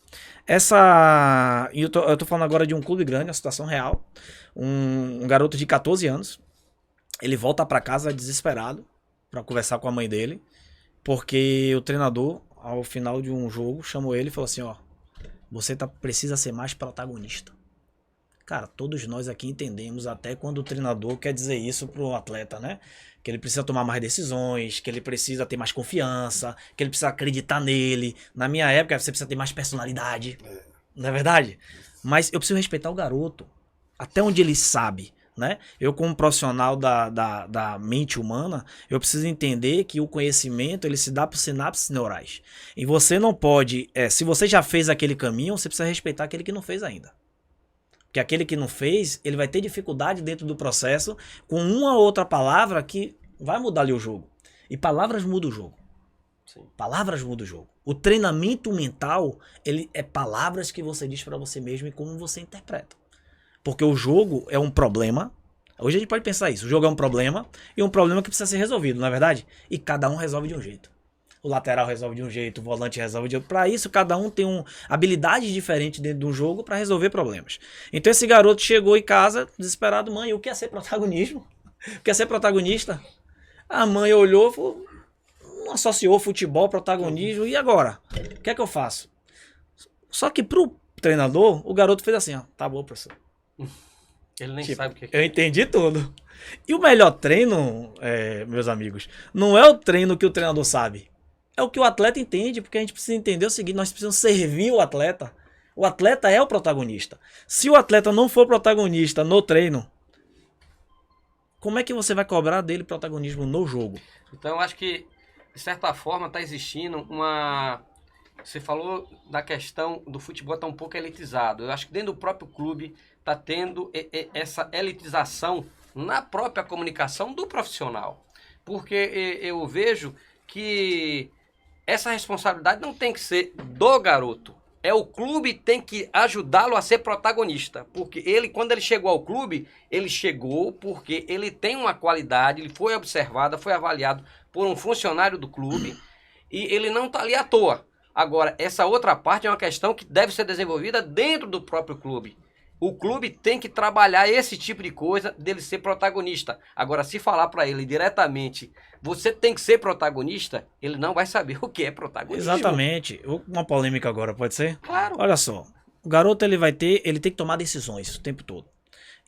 Eu tô falando agora de um clube grande, uma situação real. Um garoto de 14 anos, ele volta para casa desesperado para conversar com a mãe dele, porque o treinador, ao final de um jogo, chamou ele e falou assim, ó, você precisa ser mais protagonista. Cara, todos nós aqui entendemos até quando o treinador quer dizer isso pro atleta, né? Que ele precisa tomar mais decisões, que ele precisa ter mais confiança, que ele precisa acreditar nele. Na minha época, você precisa ter mais personalidade. Não é verdade? Mas eu preciso respeitar o garoto, até onde ele sabe, né? Eu, como profissional da mente humana, eu preciso entender que o conhecimento, ele se dá por sinapses neurais. E você não pode, se você já fez aquele caminho, você precisa respeitar aquele que não fez ainda. Porque aquele que não fez, ele vai ter dificuldade dentro do processo com uma ou outra palavra que vai mudar ali o jogo. E palavras mudam o jogo. Sim. Palavras mudam o jogo. O treinamento mental, ele é palavras que você diz para você mesmo e como você interpreta. Porque o jogo é um problema. Hoje a gente pode pensar isso. O jogo é um problema e um problema que precisa ser resolvido, não é verdade? E cada um resolve de um jeito. O lateral resolve de um jeito, o volante resolve de outro. Para isso, cada um tem habilidades diferentes dentro do jogo para resolver problemas. Então esse garoto chegou em casa desesperado, mãe, o que é ser protagonismo? O que é ser protagonista? A mãe olhou, falou, não associou futebol, protagonismo, e agora? O que é que eu faço? Só que pro treinador, o garoto fez assim, ó, tá bom, professor. Ele nem sabe o que é. Eu entendi tudo. E o melhor treino, meus amigos, não é o treino que o treinador sabe. É o que o atleta entende, porque a gente precisa entender o seguinte, nós precisamos servir o atleta. O atleta é o protagonista. Se o atleta não for protagonista no treino, como é que você vai cobrar dele protagonismo no jogo? Então eu acho que, de certa forma, está existindo uma... Você falou da questão do futebol estar um pouco elitizado. Eu acho que dentro do próprio clube está tendo essa elitização na própria comunicação do profissional. Porque eu vejo que essa responsabilidade não tem que ser do garoto. O clube tem que ajudá-lo a ser protagonista. Porque ele, quando ele chegou ao clube, ele chegou porque ele tem uma qualidade, ele foi observado, foi avaliado por um funcionário do clube e ele não está ali à toa. Agora, essa outra parte é uma questão que deve ser desenvolvida dentro do próprio clube. O clube tem que trabalhar esse tipo de coisa dele ser protagonista. Agora, se falar para ele diretamente, você tem que ser protagonista, ele não vai saber o que é protagonismo. Exatamente. Uma polêmica agora, pode ser? Claro. Olha só, o garoto ele tem que tomar decisões o tempo todo.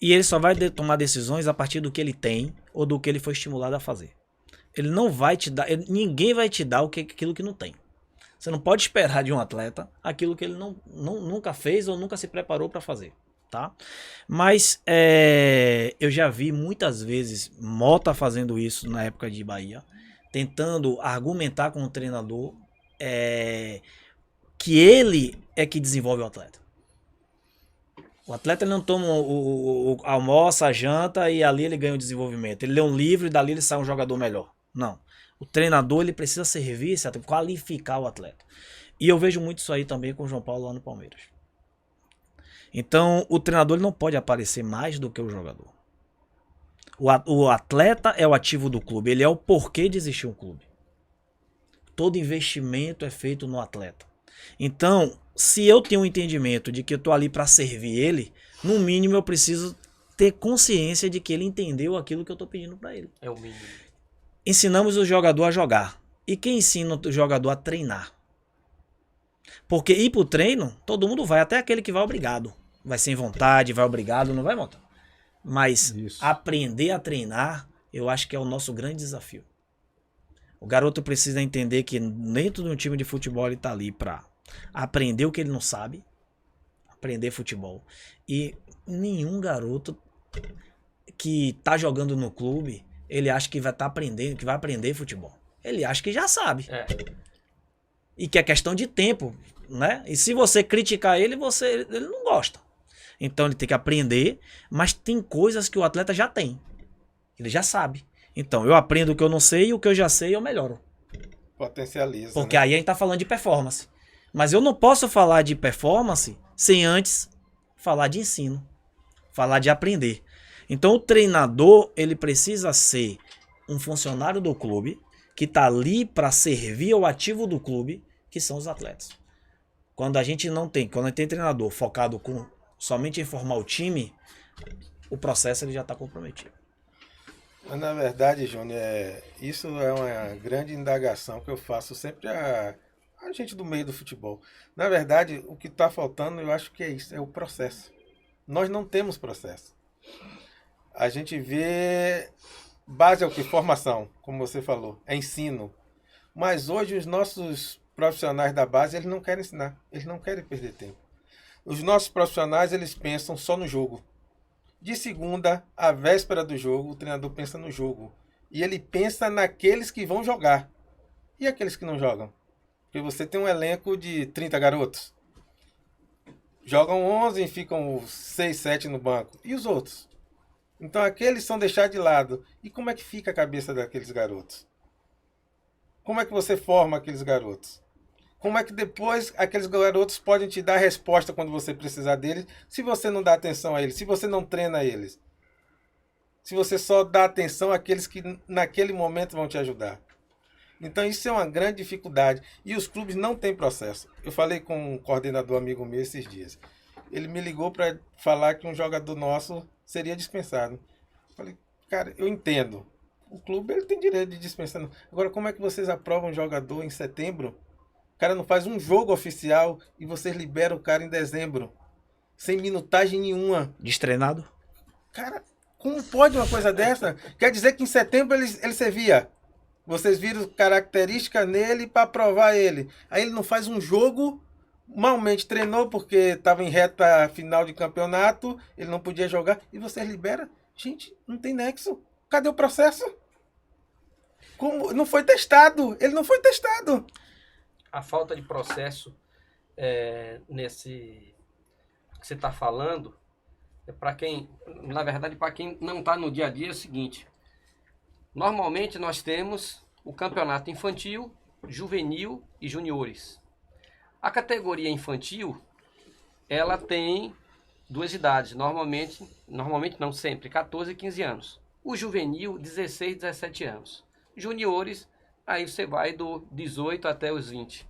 E ele só vai tomar decisões a partir do que ele tem ou do que ele foi estimulado a fazer. Ele não vai te dar, ninguém vai te dar aquilo que não tem. Você não pode esperar de um atleta aquilo que ele nunca fez ou nunca se preparou para fazer. Tá? Mas eu já vi muitas vezes Mota fazendo isso na época de Bahia, tentando argumentar com o treinador que ele é que desenvolve o atleta. O atleta ele não toma almoça, a janta e ali ele ganha o desenvolvimento. Ele lê um livro e dali ele sai um jogador melhor. Não. O treinador ele precisa servir, qualificar o atleta. E eu vejo muito isso aí também com o João Paulo lá no Palmeiras. Então, o treinador ele não pode aparecer mais do que o jogador. O atleta é o ativo do clube. Ele é o porquê de existir um clube. Todo investimento é feito no atleta. Então, se eu tenho um entendimento de que eu estou ali para servir ele, no mínimo eu preciso ter consciência de que ele entendeu aquilo que eu estou pedindo para ele. É o mínimo. Ensinamos o jogador a jogar. E quem ensina o jogador a treinar? Porque ir pro treino, todo mundo vai, até aquele que vai obrigado. Vai sem vontade, vai obrigado, não vai montar. Mas aprender a treinar, eu acho que é o nosso grande desafio. O garoto precisa entender que dentro de um time de futebol ele tá ali pra aprender o que ele não sabe, aprender futebol. E nenhum garoto que tá jogando no clube, ele acha que vai estar aprendendo, que vai aprender futebol. Ele acha que já sabe. e que é questão de tempo, né? E se você criticar ele, ele não gosta. Então ele tem que aprender, mas tem coisas que o atleta já tem. Ele já sabe. Então eu aprendo o que eu não sei e o que eu já sei eu melhoro. Potencializa. Porque né? aí a gente tá falando de performance. Mas eu não posso falar de performance sem antes falar de ensino, falar de aprender. Então o treinador, ele precisa ser um funcionário do clube que tá ali para servir ao ativo do clube, que são os atletas. Quando a gente tem treinador focado somente em formar o time, o processo ele já está comprometido. Mas, na verdade, Júnior, isso é uma grande indagação que eu faço sempre a gente do meio do futebol. Na verdade, o que está faltando, eu acho que é isso, é o processo. Nós não temos processo. A gente vê base é o que? Formação, como você falou, é ensino. Mas hoje os nossos profissionais da base, eles não querem ensinar, eles não querem perder tempo. Os nossos profissionais, eles pensam só no jogo. De segunda à véspera do jogo, o treinador pensa no jogo. E ele pensa naqueles que vão jogar. E aqueles que não jogam? Porque você tem um elenco de 30 garotos. Jogam 11 e ficam 6, 7 no banco. E os outros? Então aqueles são deixados de lado. E como é que fica a cabeça daqueles garotos? Como é que você forma aqueles garotos? Como é que depois aqueles garotos podem te dar a resposta quando você precisar deles, se você não dá atenção a eles, se você não treina eles? Se você só dá atenção àqueles que naquele momento vão te ajudar. Então isso é uma grande dificuldade. E os clubes não têm processo. Eu falei com um coordenador amigo meu esses dias. Ele me ligou para falar que um jogador nosso seria dispensado. Eu falei, cara, eu entendo. O clube ele tem direito de dispensar. Agora, como é que vocês aprovam um jogador em setembro? O cara não faz um jogo oficial e vocês liberam o cara em dezembro. Sem minutagem nenhuma. Destreinado? Cara, como pode uma coisa dessa? Quer dizer que em setembro ele servia. Vocês viram características nele para aprovar ele. Aí ele não faz um jogo, malmente treinou porque estava em reta final de campeonato, ele não podia jogar, e vocês liberam? Gente, não tem nexo. Cadê o processo? Como? Não foi testado. Ele não foi testado. A falta de processo nesse que você está falando, para quem, na verdade, para quem não está no dia a dia, é o seguinte. Normalmente nós temos o campeonato infantil, juvenil e juniores. A categoria infantil, ela tem duas idades, normalmente não sempre, 14 e 15 anos. O juvenil, 16 e 17 anos. Juniores, aí você vai do 18 até os 20.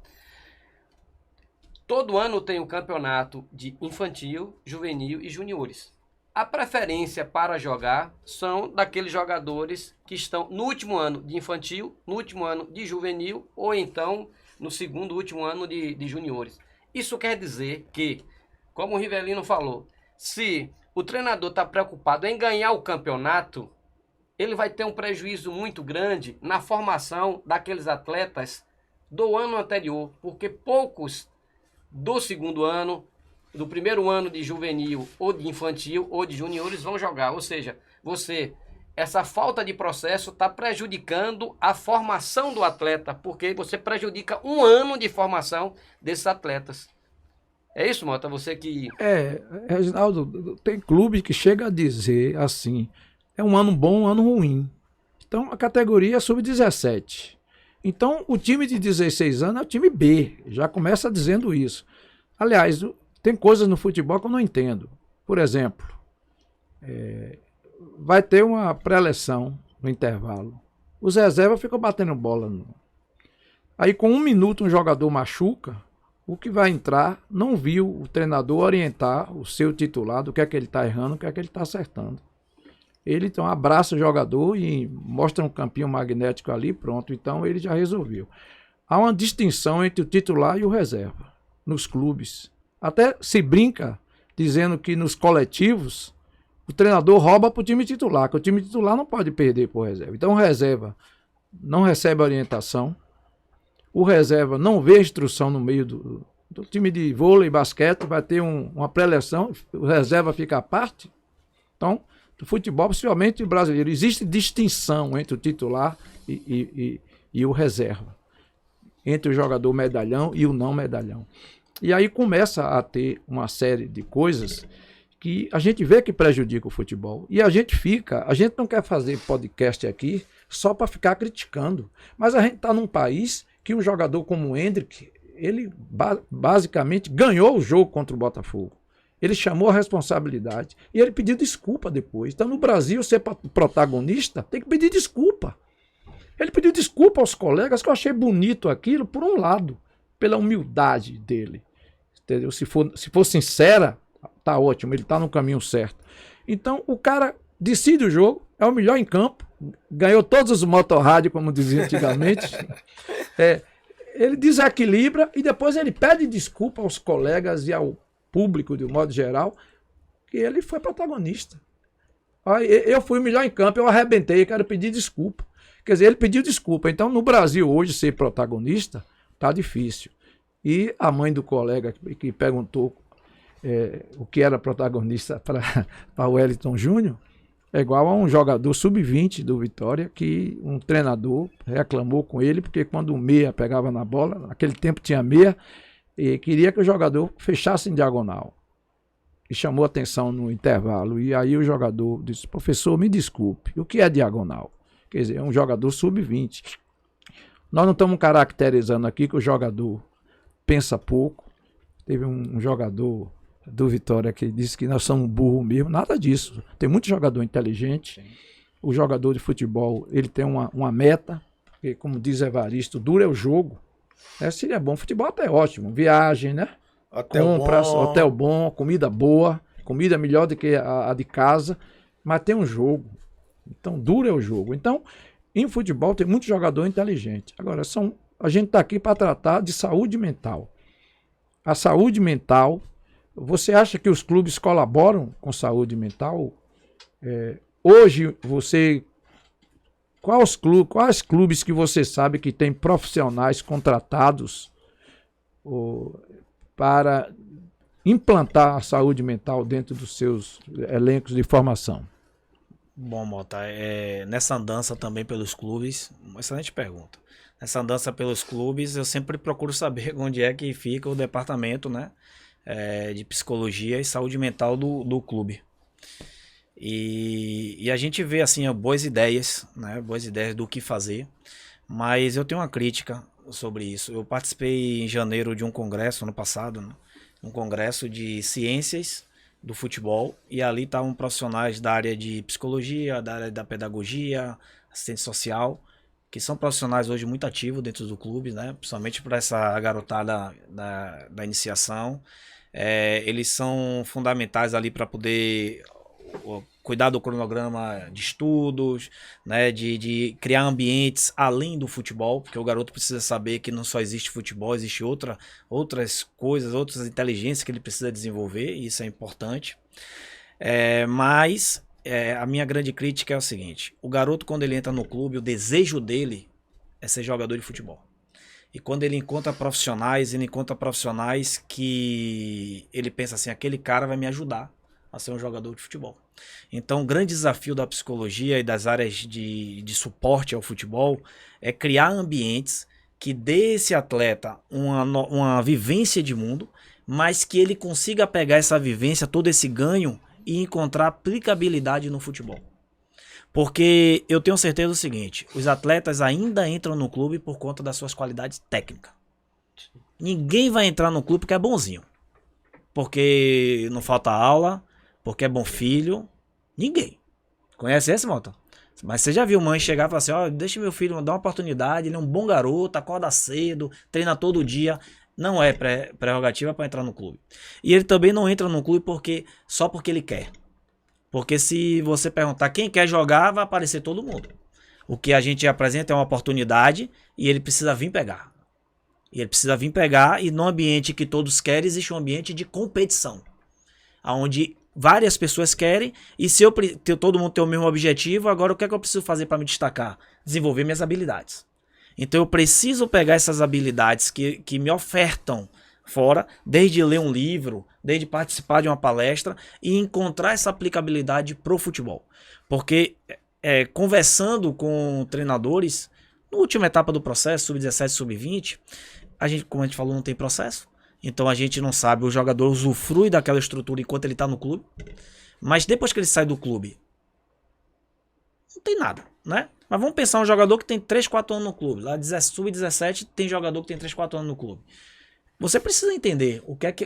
Todo ano tem o campeonato de infantil, juvenil e juniores. A preferência para jogar são daqueles jogadores que estão no último ano de infantil, no último ano de juvenil ou então no segundo último ano de juniores. Isso quer dizer que, como o Rivelino falou, se o treinador está preocupado em ganhar o campeonato, ele vai ter um prejuízo muito grande na formação daqueles atletas do ano anterior, porque poucos do segundo ano, do primeiro ano de juvenil ou de infantil ou de juniores vão jogar. Ou seja, essa falta de processo está prejudicando a formação do atleta, porque você prejudica um ano de formação desses atletas. É isso, Mota? Você que... Reginaldo, tem clube que chega a dizer assim, é um ano bom, um ano ruim. Então, a categoria é sub-17. Então, o time de 16 anos é o time B, já começa dizendo isso. Aliás, tem coisas no futebol que eu não entendo. Por exemplo, vai ter uma pré-eleção no intervalo. Os reservas ficam batendo bola. Aí, com 1 minuto, um jogador machuca, o que vai entrar não viu o treinador orientar o seu titular do que é que ele está errando, o que é que ele está acertando. Ele então abraça o jogador e mostra um campinho magnético ali, pronto. Então ele já resolveu. Há uma distinção entre o titular e o reserva nos clubes. Até se brinca dizendo que nos coletivos o treinador rouba para o time titular, que o time titular não pode perder para o reserva. Então o reserva não recebe orientação, o reserva não vê instrução no meio do time de vôlei e basquete, vai ter uma pré-eleção, o reserva fica à parte. Então, do futebol, principalmente brasileiro, existe distinção entre o titular e o reserva. entre o jogador medalhão e o não medalhão. E aí começa a ter uma série de coisas que a gente vê que prejudica o futebol. E a gente não quer fazer podcast aqui só para ficar criticando. Mas a gente está num país que um jogador como o Endrick, ele basicamente ganhou o jogo contra o Botafogo. Ele chamou a responsabilidade e ele pediu desculpa depois. Então, no Brasil, ser protagonista tem que pedir desculpa. Ele pediu desculpa aos colegas, que eu achei bonito aquilo, por um lado, pela humildade dele. Entendeu? Se for sincera, tá ótimo, ele tá no caminho certo. Então, o cara decide o jogo, é o melhor em campo, ganhou todos os motorrádio, como dizia antigamente. Ele desequilibra e depois ele pede desculpa aos colegas e ao público, de um modo geral, que ele foi protagonista. Eu fui o melhor em campo, eu arrebentei, quero pedir desculpa. Quer dizer, ele pediu desculpa. Então, no Brasil, hoje, ser protagonista tá difícil. E a mãe do colega que perguntou o que era protagonista para o Wellington Júnior, é igual a um jogador sub-20 do Vitória, que um treinador reclamou com ele, porque quando o meia pegava na bola, naquele tempo tinha meia, e queria que o jogador fechasse em diagonal. E chamou atenção no intervalo. E aí o jogador disse: professor, me desculpe, o que é diagonal? Quer dizer, é um jogador sub-20. Nós não estamos caracterizando aqui que o jogador pensa pouco. Teve um jogador do Vitória que disse que nós somos burro mesmo. Nada disso. Tem muito jogador inteligente. Sim. O jogador de futebol, ele tem uma meta, porque, como diz Evaristo, duro é o jogo. Seria bom. Futebol até é ótimo. Viagem, né? Compras, hotel bom, comida boa, comida melhor do que a de casa, mas tem um jogo. Então, duro é o jogo. Então, em futebol tem muito jogador inteligente. Agora, a gente está aqui para tratar de saúde mental. A saúde mental, você acha que os clubes colaboram com saúde mental? Hoje, quais clubes que você sabe que tem profissionais contratados para implantar a saúde mental dentro dos seus elencos de formação? Bom, Mota, nessa andança também pelos clubes, uma excelente pergunta. Nessa andança pelos clubes, eu sempre procuro saber onde é que fica o departamento, né, de psicologia e saúde mental do clube. E a gente vê assim boas ideias, né, boas ideias do que fazer, mas eu tenho uma crítica sobre isso. Eu participei em janeiro de um congresso, ano passado, né, um congresso de ciências do futebol, e ali estavam profissionais da área de psicologia, da área da pedagogia, assistente social, que são profissionais hoje muito ativos dentro do clube, né? Principalmente para essa garotada da iniciação. Eles são fundamentais ali para poder cuidar do cronograma de estudos, né? De criar ambientes além do futebol, porque o garoto precisa saber que não só existe futebol, existe outras coisas, outras inteligências que ele precisa desenvolver, e isso é importante. Mas a minha grande crítica é o seguinte: o garoto, quando ele entra no clube, o desejo dele é ser jogador de futebol. E quando ele encontra profissionais que ele pensa assim: aquele cara vai me ajudar a ser um jogador de futebol. Então, o grande desafio da psicologia e das áreas de suporte ao futebol é criar ambientes que dê esse atleta uma vivência de mundo, mas que ele consiga pegar essa vivência, todo esse ganho, e encontrar aplicabilidade no futebol. Porque eu tenho certeza do seguinte: os atletas ainda entram no clube por conta das suas qualidades técnicas. Ninguém vai entrar no clube porque é bonzinho, porque não falta aula, porque é bom filho. Ninguém. Conhece esse, Malta? Mas você já viu mãe chegar e falar assim: deixa meu filho dar uma oportunidade, ele é um bom garoto, acorda cedo, treina todo dia. Não é prerrogativa para entrar no clube. E ele também não entra no clube só porque ele quer. Porque se você perguntar quem quer jogar, vai aparecer todo mundo. O que a gente apresenta é uma oportunidade e ele precisa vir pegar. E no ambiente que todos querem, existe um ambiente de competição, onde várias pessoas querem, e se todo mundo tem o mesmo objetivo, agora o que é que eu preciso fazer para me destacar? Desenvolver minhas habilidades. Então eu preciso pegar essas habilidades que me ofertam fora, desde ler um livro, desde participar de uma palestra, e encontrar essa aplicabilidade pro futebol. Porque conversando com treinadores, Na última etapa do processo, sub-17, sub-20, como a gente falou, não tem processo. Então a gente não sabe, o jogador usufrui daquela estrutura enquanto ele está no clube. Mas depois que ele sai do clube, não tem nada, né? Mas vamos pensar um jogador que tem 3, 4 anos no clube. Lá sub-17 tem jogador que tem 3, 4 anos no clube. Você precisa entender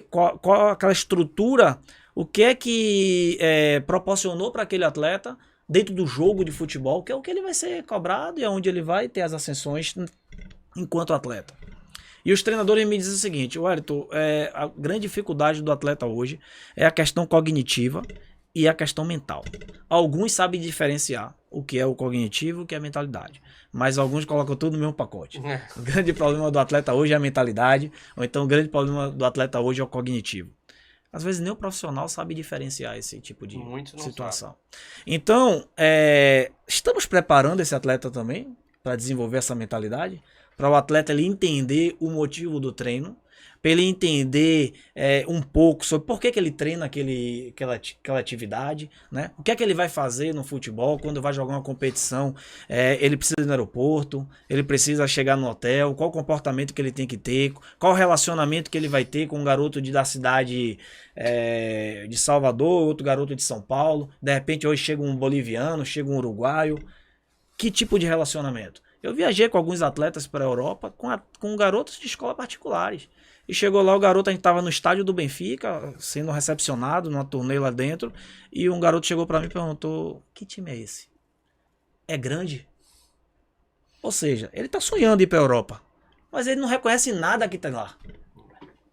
qual aquela estrutura, o que é que proporcionou para aquele atleta dentro do jogo de futebol, que é o que ele vai ser cobrado e é onde ele vai ter as ascensões enquanto atleta. E os treinadores me dizem o seguinte: Wellington, a grande dificuldade do atleta hoje é a questão cognitiva e a questão mental. Alguns sabem diferenciar o que é o cognitivo e o que é a mentalidade, mas alguns colocam tudo no mesmo pacote. O grande problema do atleta hoje é a mentalidade, ou então o grande problema do atleta hoje é o cognitivo. Às vezes nem o profissional sabe diferenciar esse tipo de situação. Então, estamos preparando esse atleta também para desenvolver essa mentalidade, para o atleta ele entender o motivo do treino, para ele entender um pouco sobre por que ele treina aquela atividade, né? O que é que ele vai fazer no futebol quando vai jogar uma competição. Ele precisa ir no aeroporto, ele precisa chegar no hotel, qual o comportamento que ele tem que ter, qual o relacionamento que ele vai ter com um garoto da cidade de Salvador, outro garoto de São Paulo. De repente hoje chega um boliviano, chega um uruguaio. Que tipo de relacionamento? Eu viajei com alguns atletas para a Europa com garotos de escola particulares. E chegou lá, o garoto, a gente estava no estádio do Benfica, sendo recepcionado numa turnê lá dentro, e um garoto chegou para mim e perguntou: que time é esse? É grande? Ou seja, ele está sonhando ir para a Europa, mas ele não reconhece nada que está lá.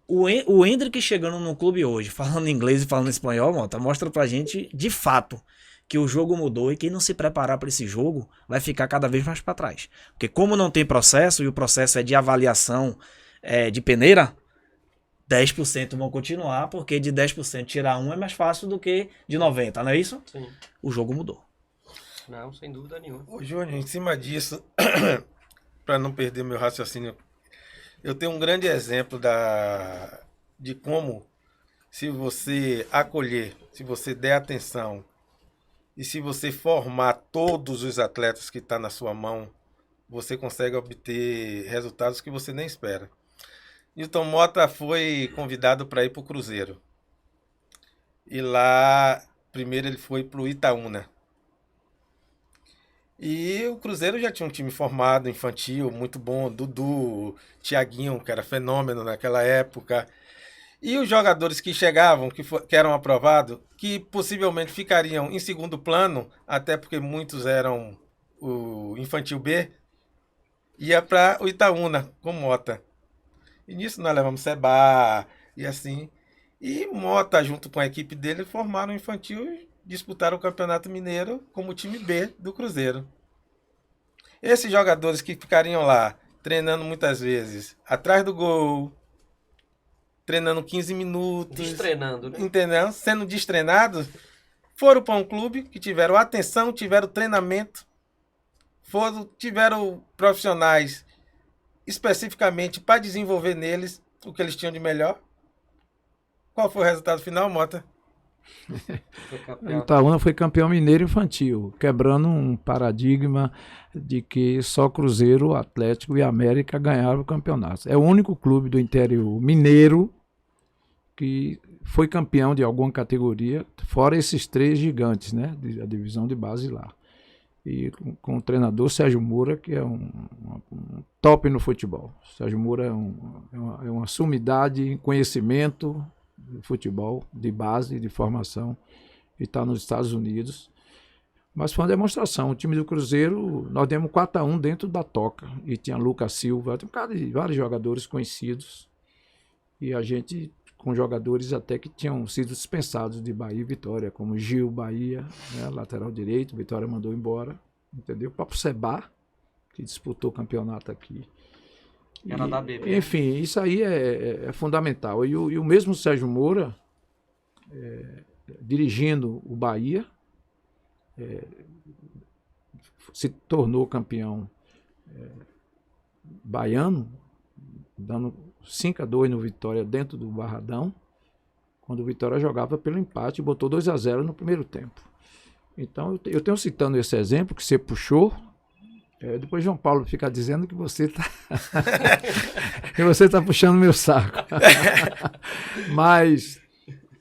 O Hendrick chegando no clube hoje, falando inglês e falando espanhol, mostra pra gente, de fato, que o jogo mudou e quem não se preparar para esse jogo vai ficar cada vez mais para trás. Porque como não tem processo, e o processo é de avaliação de peneira, 10% vão continuar, porque de 10% tirar 1 é mais fácil do que de 90%, não é isso? Sim. O jogo mudou. Não, sem dúvida nenhuma. Ô, Júnior, em cima disso, para não perder meu raciocínio, eu tenho um grande exemplo de como, se você acolher, se você der atenção, e se você formar todos os atletas que estão na sua mão, você consegue obter resultados que você nem espera. Nilton Mota foi convidado para ir para o Cruzeiro. E lá, primeiro ele foi para o Itaúna. E o Cruzeiro já tinha um time formado, infantil, muito bom. Dudu, Thiaguinho, que era fenômeno naquela época. E os jogadores que chegavam, que eram aprovados, que possivelmente ficariam em segundo plano, até porque muitos eram o Infantil B, ia para o Itaúna com Mota. E nisso nós levamos Seba e assim. E Mota, junto com a equipe dele, formaram o Infantil e disputaram o Campeonato Mineiro como time B do Cruzeiro. Esses jogadores que ficariam lá, treinando muitas vezes atrás do gol, treinando 15 minutos. Destreinando, né? Entendeu? Sendo destreinados, foram para um clube que tiveram atenção, tiveram treinamento, tiveram profissionais especificamente para desenvolver neles o que eles tinham de melhor. Qual foi o resultado final, Mota? O Itaúna foi campeão mineiro infantil, quebrando um paradigma de que só Cruzeiro, Atlético e América ganharam o campeonato. É o único clube do interior mineiro que foi campeão de alguma categoria, fora esses 3 gigantes, né, da divisão de base lá. E com o treinador Sérgio Moura, que é um top no futebol. Sérgio Moura é uma sumidade em conhecimento de futebol, de base, de formação, e está nos Estados Unidos. Mas foi uma demonstração. O time do Cruzeiro, nós demos 4-1 dentro da toca. E tinha Lucas Silva, tem vários jogadores conhecidos. E a gente, com jogadores até que tinham sido dispensados de Bahia e Vitória, como Gil Bahia, né, lateral direito, Vitória mandou embora. Entendeu? O próprio Seba, que disputou o campeonato aqui. Era da BB. Enfim, isso aí é fundamental. E o mesmo Sérgio Moura, dirigindo o Bahia, se tornou campeão baiano, dando 5-2 no Vitória dentro do Barradão, quando o Vitória jogava pelo empate e botou 2-0 no primeiro tempo. Então, eu tenho citando esse exemplo que você puxou, Depois João Paulo fica dizendo que você está puxando meu saco. Mas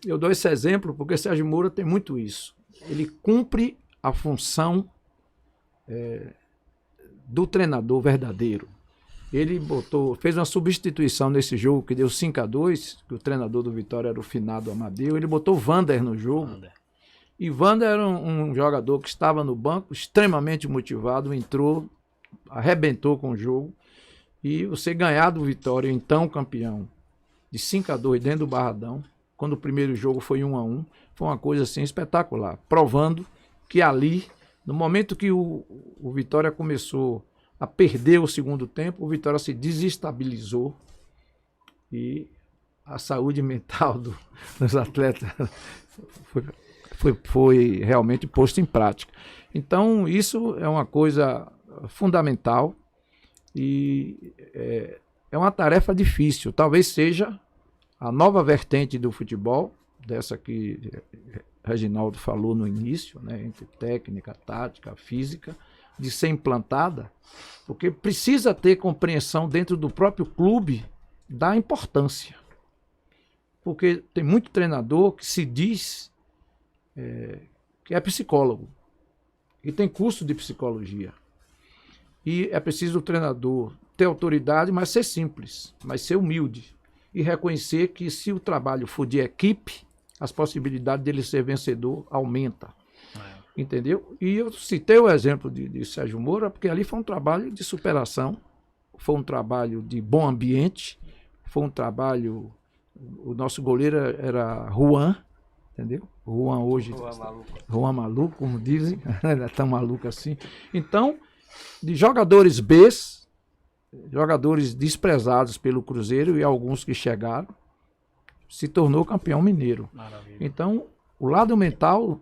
eu dou esse exemplo porque Sérgio Moura tem muito isso. Ele cumpre a função do treinador verdadeiro. Ele fez uma substituição nesse jogo que deu 5-2, que o treinador do Vitória era o finado Amadeu. Ele botou o Vander no jogo. E Vander era um jogador que estava no banco, extremamente motivado, entrou, arrebentou com o jogo. E você ganhar do Vitória, então campeão, de 5-2 dentro do Barradão, quando o primeiro jogo foi 1-1, foi uma coisa assim espetacular. Provando que ali, no momento que o Vitória começou a perder o segundo tempo, o Vitória se desestabilizou e a saúde mental dos atletas foi realmente posto em prática. Então, isso é uma coisa fundamental e é uma tarefa difícil. Talvez seja a nova vertente do futebol, dessa que Reginaldo falou no início, né, entre técnica, tática, física, de ser implantada, porque precisa ter compreensão dentro do próprio clube da importância. Porque tem muito treinador que se diz que é psicólogo e tem curso de psicologia. E é preciso o treinador ter autoridade, mas ser simples, mas ser humilde e reconhecer que se o trabalho for de equipe, as possibilidades dele ser vencedor aumenta. Entendeu? E eu citei o exemplo de Sérgio Moura, porque ali foi um trabalho de superação, foi um trabalho de bom ambiente, foi um trabalho... O nosso goleiro era Juan, entendeu? Juan hoje... Juan maluco, como dizem, ele é tão maluco assim. Então, de jogadores Bs, jogadores desprezados pelo Cruzeiro e alguns que chegaram, se tornou campeão mineiro. Maravilha. Então, o lado mental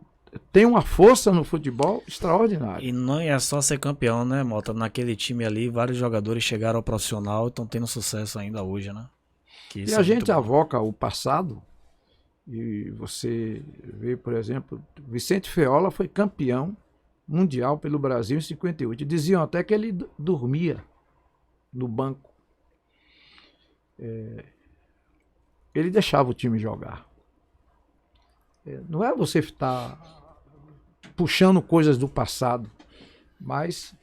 tem uma força no futebol extraordinária. E não é só ser campeão, né, Mota? Naquele time ali, vários jogadores chegaram ao profissional e estão tendo sucesso ainda hoje, né? E a gente avoca o passado, e você vê, por exemplo, Vicente Feola foi campeão mundial pelo Brasil em 58. Diziam até que ele dormia no banco. Ele deixava o time jogar. Não é você estar puxando coisas do passado, mas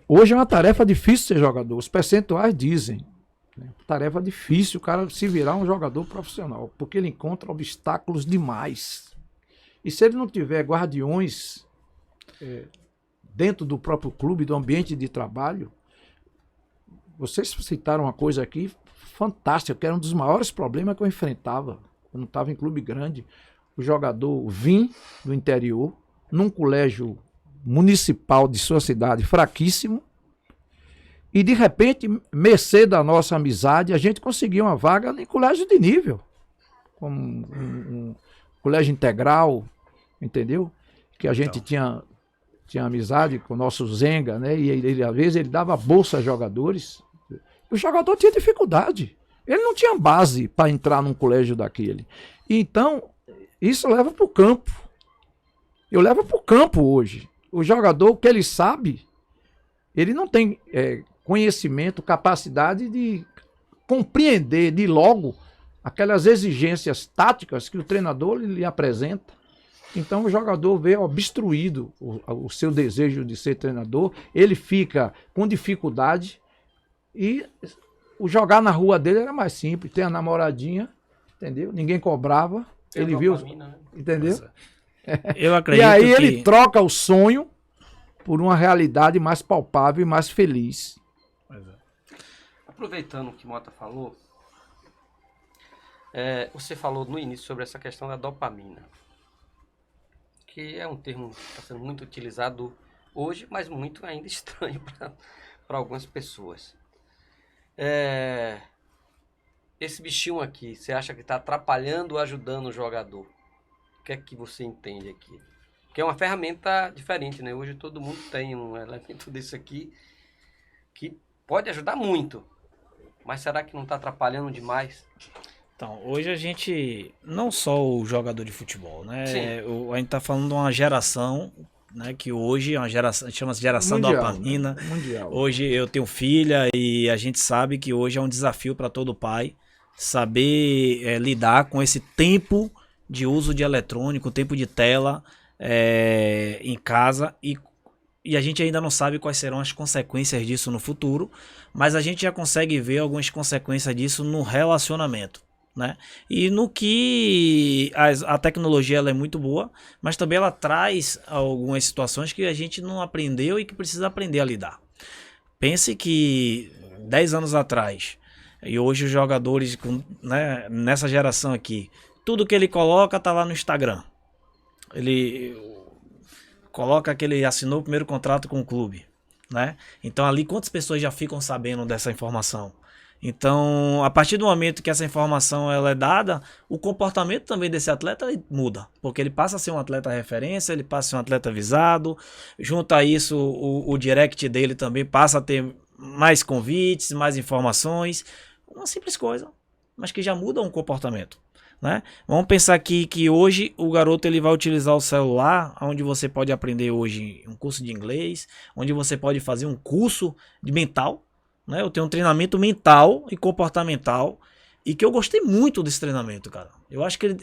hoje é uma tarefa difícil ser jogador. Os percentuais dizem. Tarefa difícil o cara se virar um jogador profissional, porque ele encontra obstáculos demais. E se ele não tiver guardiões dentro do próprio clube, do ambiente de trabalho, vocês citaram uma coisa aqui fantástica, que era um dos maiores problemas que eu enfrentava quando estava em clube grande. O jogador vim do interior, num colégio municipal de sua cidade fraquíssimo, e de repente, mercê da nossa amizade, a gente conseguiu uma vaga em colégio de nível, como um colégio integral, entendeu? Que a gente tinha amizade com o nosso Zenga, né? E ele, às vezes ele dava bolsa a jogadores. O jogador tinha dificuldade. Ele não tinha base para entrar num colégio daquele. Então, isso leva para o campo. Eu levo para o campo hoje. O jogador, o que ele sabe, ele não tem conhecimento, capacidade de compreender de logo aquelas exigências táticas que o treinador lhe apresenta. Então o jogador vê obstruído o seu desejo de ser treinador, ele fica com dificuldade e o jogar na rua dele era mais simples, tem a namoradinha, entendeu? Ninguém cobrava, ele viu, entendeu? Eu acredito e aí que... ele troca o sonho por uma realidade mais palpável e mais feliz. Aproveitando o que Mota falou, você falou no início sobre essa questão da dopamina, que é um termo que está sendo muito utilizado hoje, mas muito ainda estranho para algumas pessoas. Esse bichinho aqui, você acha que está atrapalhando ou ajudando o jogador? O que é que você entende aqui? Porque é uma ferramenta diferente, né? Hoje todo mundo tem um elemento desse aqui que pode ajudar muito. Mas será que não está atrapalhando demais? Então, hoje a gente, não só o jogador de futebol, né? Sim. A gente está falando de uma geração né, que hoje é uma geração, chama-se geração Mundial, dopamina. né? Mundial. Hoje eu tenho filha e a gente sabe que hoje é um desafio para todo pai saber lidar com esse tempo de uso de eletrônico, tempo de tela em casa e a gente ainda não sabe quais serão as consequências disso no futuro, mas a gente já consegue ver algumas consequências disso no relacionamento, né? E no que a tecnologia ela é muito boa, mas também ela traz algumas situações que a gente não aprendeu e que precisa aprender a lidar. Pense que 10 anos atrás, e hoje os jogadores, né, nessa geração aqui, tudo que ele coloca tá lá no Instagram. Ele coloca que ele assinou o primeiro contrato com o clube, né? Então ali quantas pessoas já ficam sabendo dessa informação? Então, a partir do momento que essa informação ela é dada, o comportamento também desse atleta muda, porque ele passa a ser um atleta referência, ele passa a ser um atleta visado, junto a isso o direct dele também passa a ter mais convites, mais informações, uma simples coisa, mas que já muda um comportamento, né? Vamos pensar aqui que hoje o garoto ele vai utilizar o celular, onde você pode aprender hoje um curso de inglês, onde você pode fazer um curso de mental, né? Eu tenho um treinamento mental e comportamental e que eu gostei muito desse treinamento, cara. Eu acho que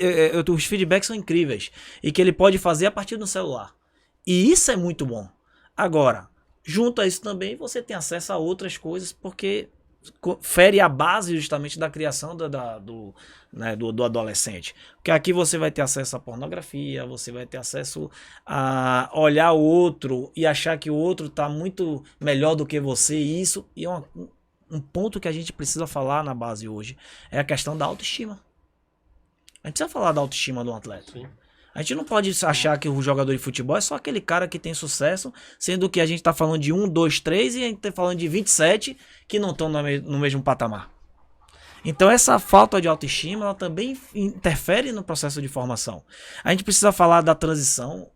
os feedbacks são incríveis e que ele pode fazer a partir do celular. E isso é muito bom. Agora, junto a isso também você tem acesso a outras coisas porque fere a base justamente da criação do adolescente. Porque aqui você vai ter acesso à pornografia, você vai ter acesso a olhar o outro e achar que o outro está muito melhor do que você. E isso é um ponto que a gente precisa falar na base hoje. É a questão da autoestima. A gente precisa falar da autoestima do atleta. Sim. A gente não pode achar que o jogador de futebol é só aquele cara que tem sucesso, sendo que a gente tá falando de 1, 2, 3 e a gente tá falando de 27 que não estão no mesmo patamar. Então essa falta de autoestima ela também interfere no processo de formação. A gente precisa falar da transição,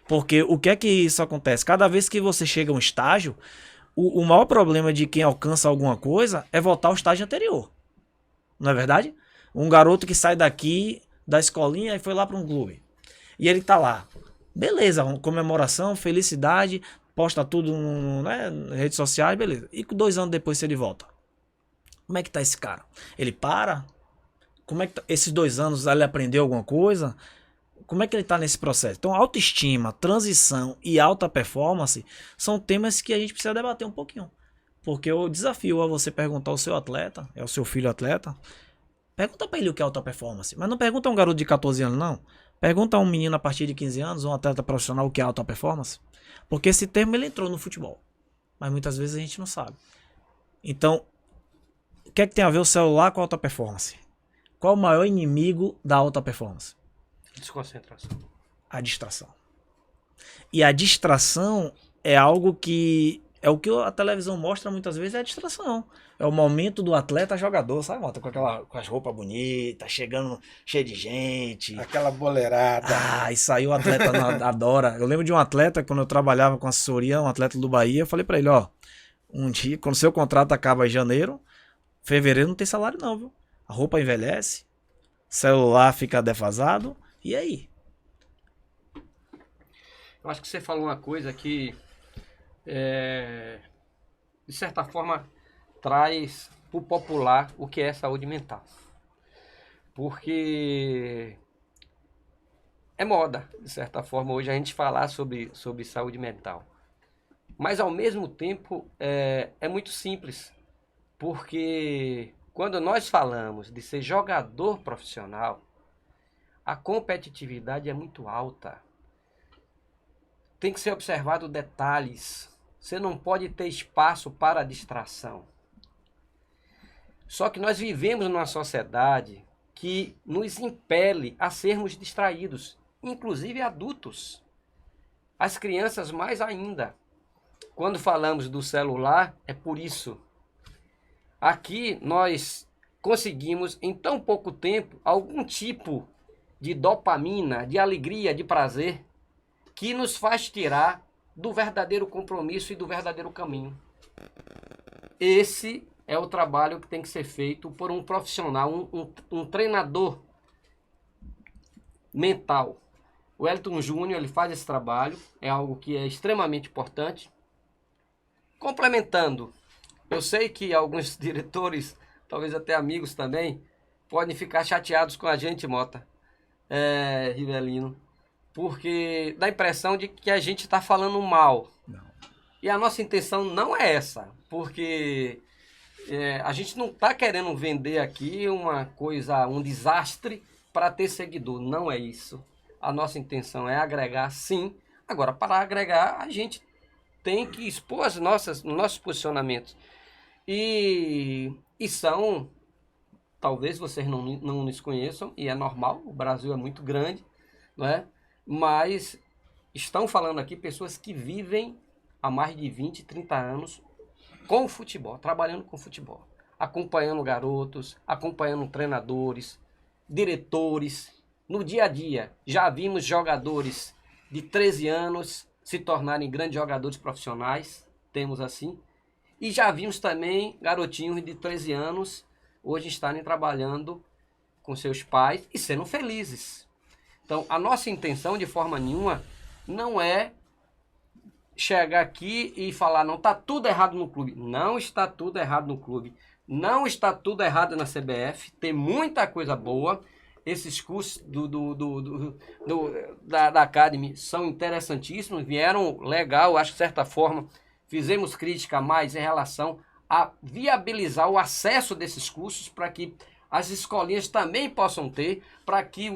porque o que é que isso acontece? Cada vez que você chega a um estágio, o maior problema de quem alcança alguma coisa é voltar ao estágio anterior. Não é verdade? Um garoto que sai daqui da escolinha e foi lá para um clube. E ele tá lá. Beleza, comemoração, felicidade, posta tudo nas redes sociais, beleza. E 2 anos depois se ele volta. Como é que tá esse cara? Ele para? Como é que tá? Esses 2 anos ele aprendeu alguma coisa? Como é que ele tá nesse processo? Então autoestima, transição e alta performance são temas que a gente precisa debater um pouquinho. Porque o desafio é você perguntar ao seu atleta, é o seu filho atleta, pergunta pra ele o que é alta performance. Mas não pergunta a um garoto de 14 anos, não. Pergunta a um menino a partir de 15 anos, um atleta profissional, o que é alta performance. Porque esse termo ele entrou no futebol. Mas muitas vezes a gente não sabe. Então, o que é que tem a ver o celular com a alta performance? Qual o maior inimigo da alta performance? Desconcentração. A distração. E a distração é algo que... É o que a televisão mostra muitas vezes, é a distração. É o momento do atleta jogador, sabe, Mota? Com as roupas bonitas, chegando cheio de gente. Aquela boleirada. Isso aí o atleta adora. Eu lembro de um atleta, quando eu trabalhava com assessoria, um atleta do Bahia, eu falei pra ele, ó, um dia, quando seu contrato acaba em janeiro, fevereiro não tem salário não, viu? A roupa envelhece, celular fica defasado, e aí? Eu acho que você falou uma coisa que de certa forma traz para o popular o que é saúde mental, porque é moda de certa forma hoje a gente falar sobre saúde mental, mas ao mesmo tempo é muito simples, porque quando nós falamos de ser jogador profissional, a competitividade é muito alta, tem que ser observado detalhes. Você não pode ter espaço para distração. Só que nós vivemos numa sociedade que nos impele a sermos distraídos, inclusive adultos. As crianças mais ainda. Quando falamos do celular, é por isso. Aqui nós conseguimos, em tão pouco tempo, algum tipo de dopamina, de alegria, de prazer, que nos faz tirar do verdadeiro compromisso e do verdadeiro caminho. Esse é o trabalho que tem que ser feito por um profissional, um treinador mental. O Wellington Júnior, ele faz esse trabalho, é algo que é extremamente importante. Complementando, eu sei que alguns diretores, talvez até amigos também, podem ficar chateados com a gente, Mota, Rivelino, porque dá a impressão de que a gente está falando mal. Não. E a nossa intenção não é essa, porque a gente não está querendo vender aqui uma coisa, um desastre para ter seguidor. Não é isso. A nossa intenção é agregar, sim. Agora, para agregar, a gente tem que expor os nossos posicionamentos. E são, talvez vocês não nos conheçam, e é normal, o Brasil é muito grande, não é? Mas estão falando aqui pessoas que vivem há mais de 20, 30 anos com o futebol, trabalhando com futebol, acompanhando garotos, acompanhando treinadores, diretores. No dia a dia, já vimos jogadores de 13 anos se tornarem grandes jogadores profissionais, temos assim, e já vimos também garotinhos de 13 anos hoje estarem trabalhando com seus pais e sendo felizes. Então, a nossa intenção, de forma nenhuma, não é chegar aqui e falar, não, está tudo errado no clube. Não está tudo errado no clube. Não está tudo errado na CBF. Tem muita coisa boa. Esses cursos da Academy são interessantíssimos. Vieram legal, acho que de certa forma fizemos crítica mais em relação a viabilizar o acesso desses cursos para que as escolinhas também possam ter, para que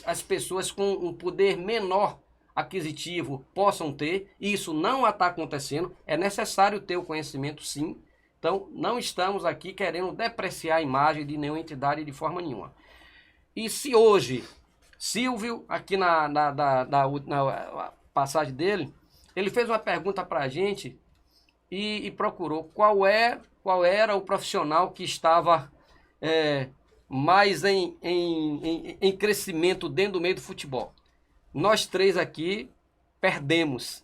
as pessoas com um poder menor aquisitivo possam ter. Isso não está acontecendo. É necessário ter o conhecimento, sim. Então, não estamos aqui querendo depreciar a imagem de nenhuma entidade de forma nenhuma. E se hoje, Silvio, aqui na passagem dele, ele fez uma pergunta para a gente e procurou qual era o profissional que estava mais em crescimento dentro do meio do futebol. Nós três aqui perdemos,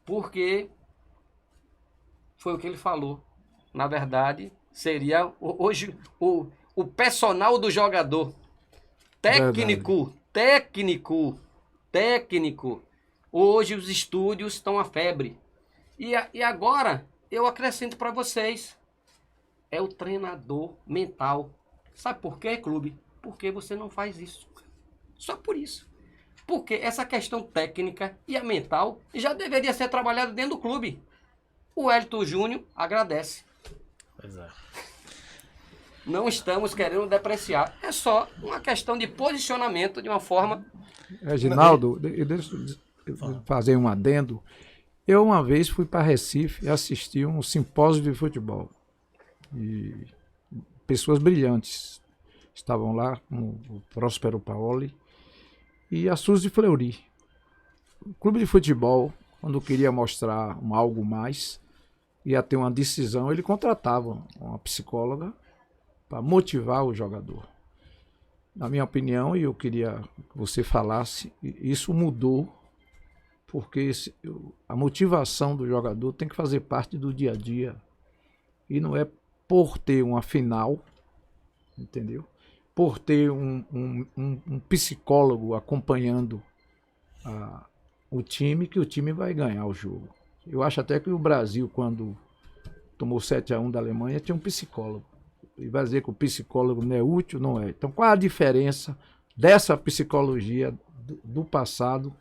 porque foi o que ele falou. Na verdade, seria hoje o personal do jogador. Técnico. Hoje os estúdios estão a febre. E agora, eu acrescento para vocês, é o treinador mental. Sabe por quê, clube? Porque você não faz isso. Só por isso. Porque essa questão técnica e a mental já deveria ser trabalhada dentro do clube. O Wellington Júnior agradece. Pois é. Não estamos querendo depreciar. É só uma questão de posicionamento de uma forma... Reginaldo, deixa eu fazer um adendo. Eu uma vez fui para Recife e assisti um simpósio de futebol. E pessoas brilhantes estavam lá, como o Próspero Paoli e a Suzy Fleury. O clube de futebol, quando queria mostrar algo mais, ia ter uma decisão, ele contratava uma psicóloga para motivar o jogador. Na minha opinião, e eu queria que você falasse, isso mudou, porque a motivação do jogador tem que fazer parte do dia a dia. E não é por ter uma final, entendeu? Por ter um psicólogo acompanhando o time, que o time vai ganhar o jogo. Eu acho até que o Brasil, quando tomou 7-1 da Alemanha, tinha um psicólogo. E vai dizer que o psicólogo não é útil? Não é. Então, qual a diferença dessa psicologia do passado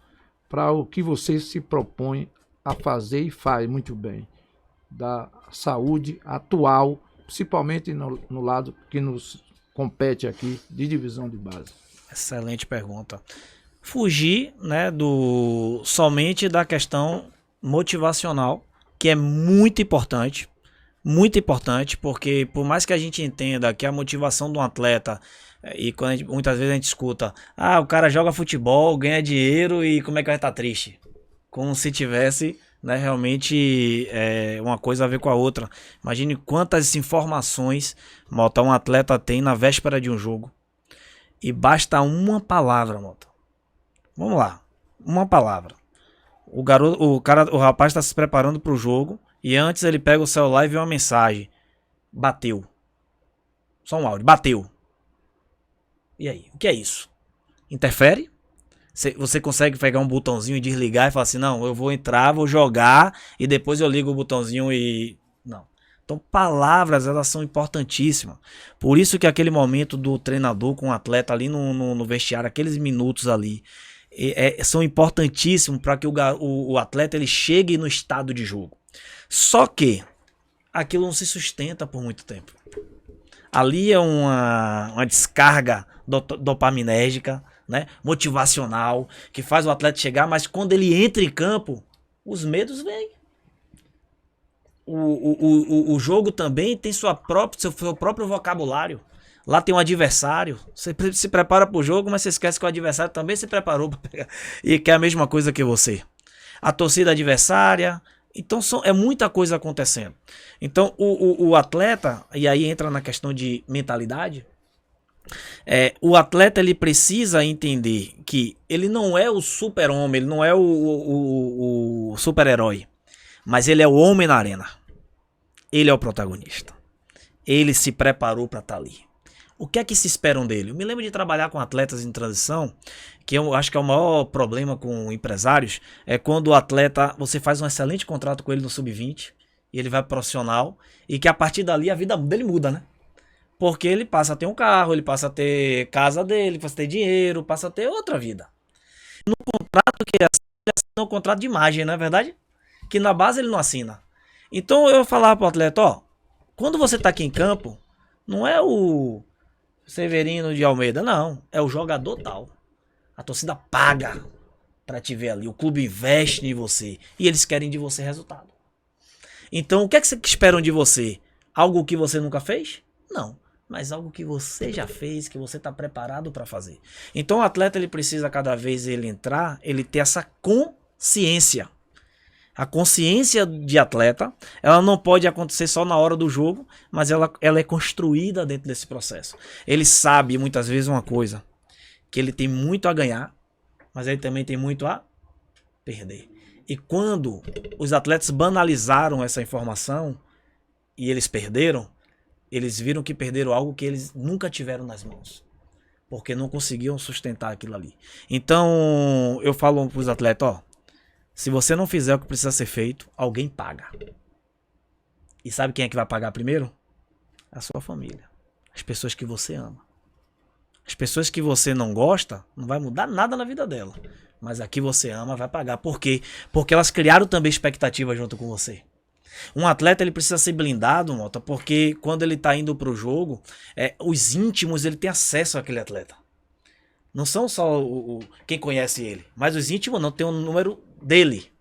para o que você se propõe a fazer e faz muito bem? Da saúde atual, principalmente no lado que nos compete aqui, de divisão de base. Excelente pergunta. Fugir, né, somente da questão motivacional, que é muito importante, porque por mais que a gente entenda que a motivação de um atleta, e quando muitas vezes a gente escuta, o cara joga futebol, ganha dinheiro e como é que vai estar triste? Como se tivesse, né, realmente uma coisa a ver com a outra. Imagine quantas informações Mota, um atleta tem na véspera de um jogo. E basta uma palavra, Mota. Vamos lá, uma palavra. O rapaz está se preparando para o jogo e antes ele pega o celular e vê uma mensagem. Bateu. Só um áudio. Bateu. E aí? O que é isso? Interfere? Você consegue pegar um botãozinho e desligar e falar assim, não, eu vou entrar, vou jogar e depois eu ligo o botãozinho e... Não. Então, palavras, elas são importantíssimas. Por isso que aquele momento do treinador com o atleta ali no vestiário, aqueles minutos ali, são importantíssimos para que o atleta ele chegue no estado de jogo. Só que aquilo não se sustenta por muito tempo. Ali é uma descarga dopaminérgica, né, motivacional, que faz o atleta chegar, mas quando ele entra em campo, os medos vêm. O jogo também tem seu próprio vocabulário. Lá tem um adversário. Você se prepara para o jogo, mas você esquece que o adversário também se preparou para pegar. E quer a mesma coisa que você. A torcida adversária. Então é muita coisa acontecendo. Então o atleta, e aí entra na questão de mentalidade, o atleta ele precisa entender que ele não é o super-homem, ele não é o super-herói, mas ele é o homem na arena. Ele é o protagonista. Ele se preparou para estar ali. O que é que se esperam dele? Eu me lembro de trabalhar com atletas em transição, que eu acho que é o maior problema com empresários, é quando o atleta, você faz um excelente contrato com ele no sub-20, e ele vai pro profissional, e que a partir dali a vida dele muda, né? Porque ele passa a ter um carro, ele passa a ter casa dele, passa a ter dinheiro, passa a ter outra vida. No contrato que ele assina é um contrato de imagem, não é verdade? Que na base ele não assina. Então eu falava pro atleta, ó, quando você tá aqui em campo, não é o Severino de Almeida, não, é o jogador tal. A torcida paga pra te ver ali, o clube investe em você e eles querem de você resultado. Então o que é que esperam de você? Algo que você nunca fez? Não, mas algo que você já fez, que você tá preparado pra fazer. Então o atleta ele precisa cada vez ele entrar, ele ter essa consciência. A consciência de atleta, ela não pode acontecer só na hora do jogo, mas ela é construída dentro desse processo. Ele sabe muitas vezes uma coisa, que ele tem muito a ganhar, mas ele também tem muito a perder. E quando os atletas banalizaram essa informação e eles perderam, eles viram que perderam algo que eles nunca tiveram nas mãos, porque não conseguiam sustentar aquilo ali. Então eu falo para os atletas, ó, se você não fizer o que precisa ser feito, alguém paga. E sabe quem é que vai pagar primeiro? A sua família. As pessoas que você ama. As pessoas que você não gosta, não vai mudar nada na vida dela. Mas a que você ama vai pagar. Por quê? Porque elas criaram também expectativa junto com você. Um atleta ele precisa ser blindado, Mota, porque quando ele está indo para o jogo, os íntimos ele tem acesso àquele atleta. Não são só quem conhece ele, mas os íntimos não tem um número dele.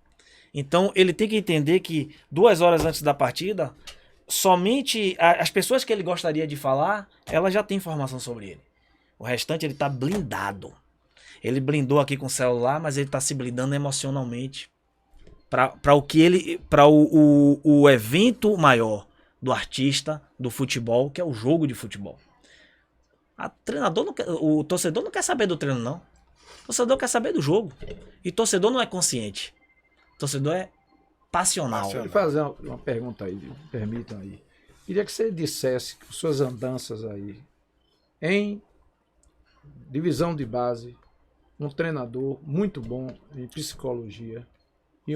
Então ele tem que entender que 2 horas antes da partida, somente as pessoas que ele gostaria de falar, elas já têm informação sobre ele. O restante ele está blindado. Ele blindou aqui com o celular, mas ele está se blindando emocionalmente para o evento maior do artista do futebol, que é o jogo de futebol. O torcedor não quer saber do treino, não. O torcedor quer saber do jogo. E torcedor não é consciente. O torcedor é passional. Deixa eu fazer uma pergunta aí, permitam aí. Queria que você dissesse suas andanças aí. Em divisão de base, um treinador muito bom em psicologia e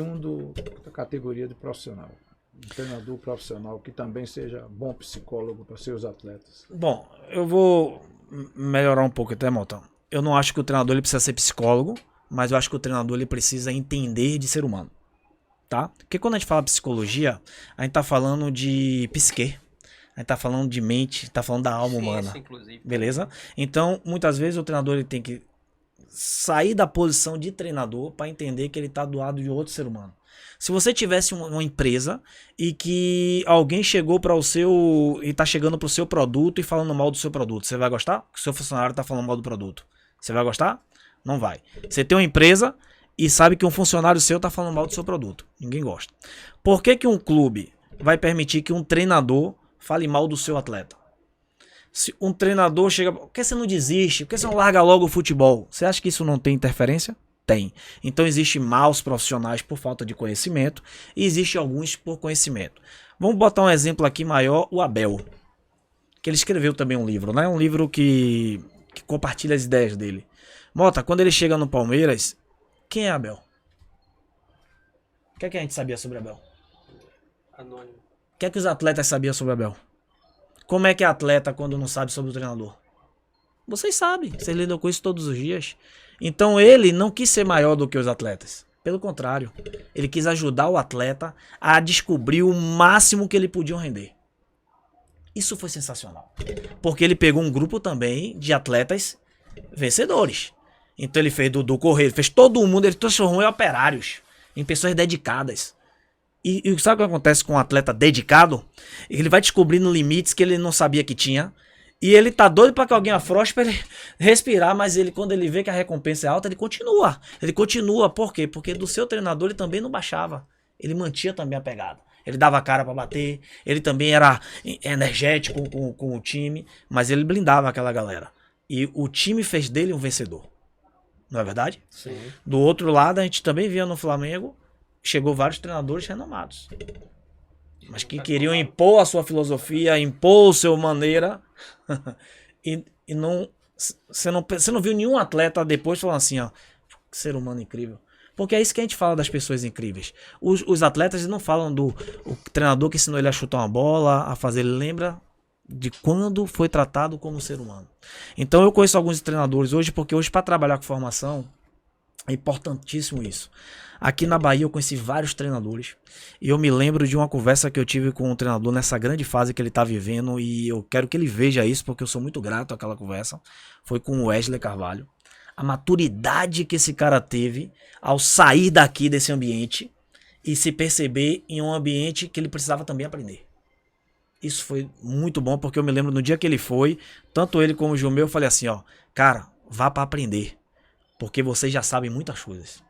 da categoria de profissional. Um treinador profissional que também seja bom psicólogo para seus atletas. Bom, eu vou melhorar um pouco até, Motão. Eu não acho que o treinador ele precisa ser psicólogo, mas eu acho que o treinador ele precisa entender de ser humano, tá? Porque quando a gente fala psicologia, a gente tá falando de psique, a gente tá falando de mente, tá falando da alma humana, inclusive. Beleza? Então, muitas vezes o treinador ele tem que sair da posição de treinador para entender que ele tá do lado de outro ser humano. Se você tivesse uma empresa e que alguém chegou para o seu e tá chegando pro seu produto e falando mal do seu produto, você vai gostar? O seu funcionário tá falando mal do produto. Você vai gostar? Não vai. Você tem uma empresa e sabe que um funcionário seu tá falando mal do seu produto. Ninguém gosta. Por que que um clube vai permitir que um treinador fale mal do seu atleta? Se um treinador chega... Por que você não desiste? Por que você não larga logo o futebol? Você acha que isso não tem interferência? Tem. Então existem maus profissionais por falta de conhecimento e existem alguns por conhecimento. Vamos botar um exemplo aqui maior, o Abel. Que ele escreveu também um livro, né? Um livro que compartilha as ideias dele. Mota, quando ele chega no Palmeiras, quem é Abel? O que é que a gente sabia sobre Abel? Anônimo. O que é que os atletas sabiam sobre Abel? Como é que é atleta quando não sabe sobre o treinador? Vocês sabem, vocês lidam com isso todos os dias. Então ele não quis ser maior do que os atletas. Pelo contrário, ele quis ajudar o atleta a descobrir o máximo que ele podia render. Isso foi sensacional. Porque ele pegou um grupo também de atletas vencedores. Então ele fez Dudu Correia, ele fez todo mundo, ele transformou em operários, em pessoas dedicadas. E sabe o que acontece com um atleta dedicado? Ele vai descobrindo limites que ele não sabia que tinha. E ele tá doido para que alguém afrouxe para ele respirar, mas ele, quando ele vê que a recompensa é alta, ele continua. Ele continua, por quê? Porque do seu treinador ele também não baixava. Ele mantinha também a pegada. Ele dava a cara para bater, ele também era energético com o time, mas ele blindava aquela galera. E o time fez dele um vencedor. Não é verdade? Sim. Do outro lado, a gente também via no Flamengo, chegou vários treinadores renomados. Mas que queriam impor a sua filosofia, impor a sua maneira. e não. Você não viu nenhum atleta depois falando assim, ó. Que ser humano incrível. Porque é isso que a gente fala das pessoas incríveis. Os atletas não falam do o treinador que ensinou ele a chutar uma bola, a fazer. Ele lembra de quando foi tratado como ser humano. Então eu conheço alguns treinadores hoje, porque hoje para trabalhar com formação é importantíssimo isso. Aqui na Bahia eu conheci vários treinadores e eu me lembro de uma conversa que eu tive com um treinador nessa grande fase que ele está vivendo e eu quero que ele veja isso porque eu sou muito grato àquela conversa. Foi com o Wesley Carvalho. A maturidade que esse cara teve ao sair daqui desse ambiente e se perceber em um ambiente que ele precisava também aprender. Isso foi muito bom porque eu me lembro no dia que ele foi, tanto ele como o Jumeu, eu falei assim, ó, cara, vá para aprender, porque vocês já sabem muitas coisas.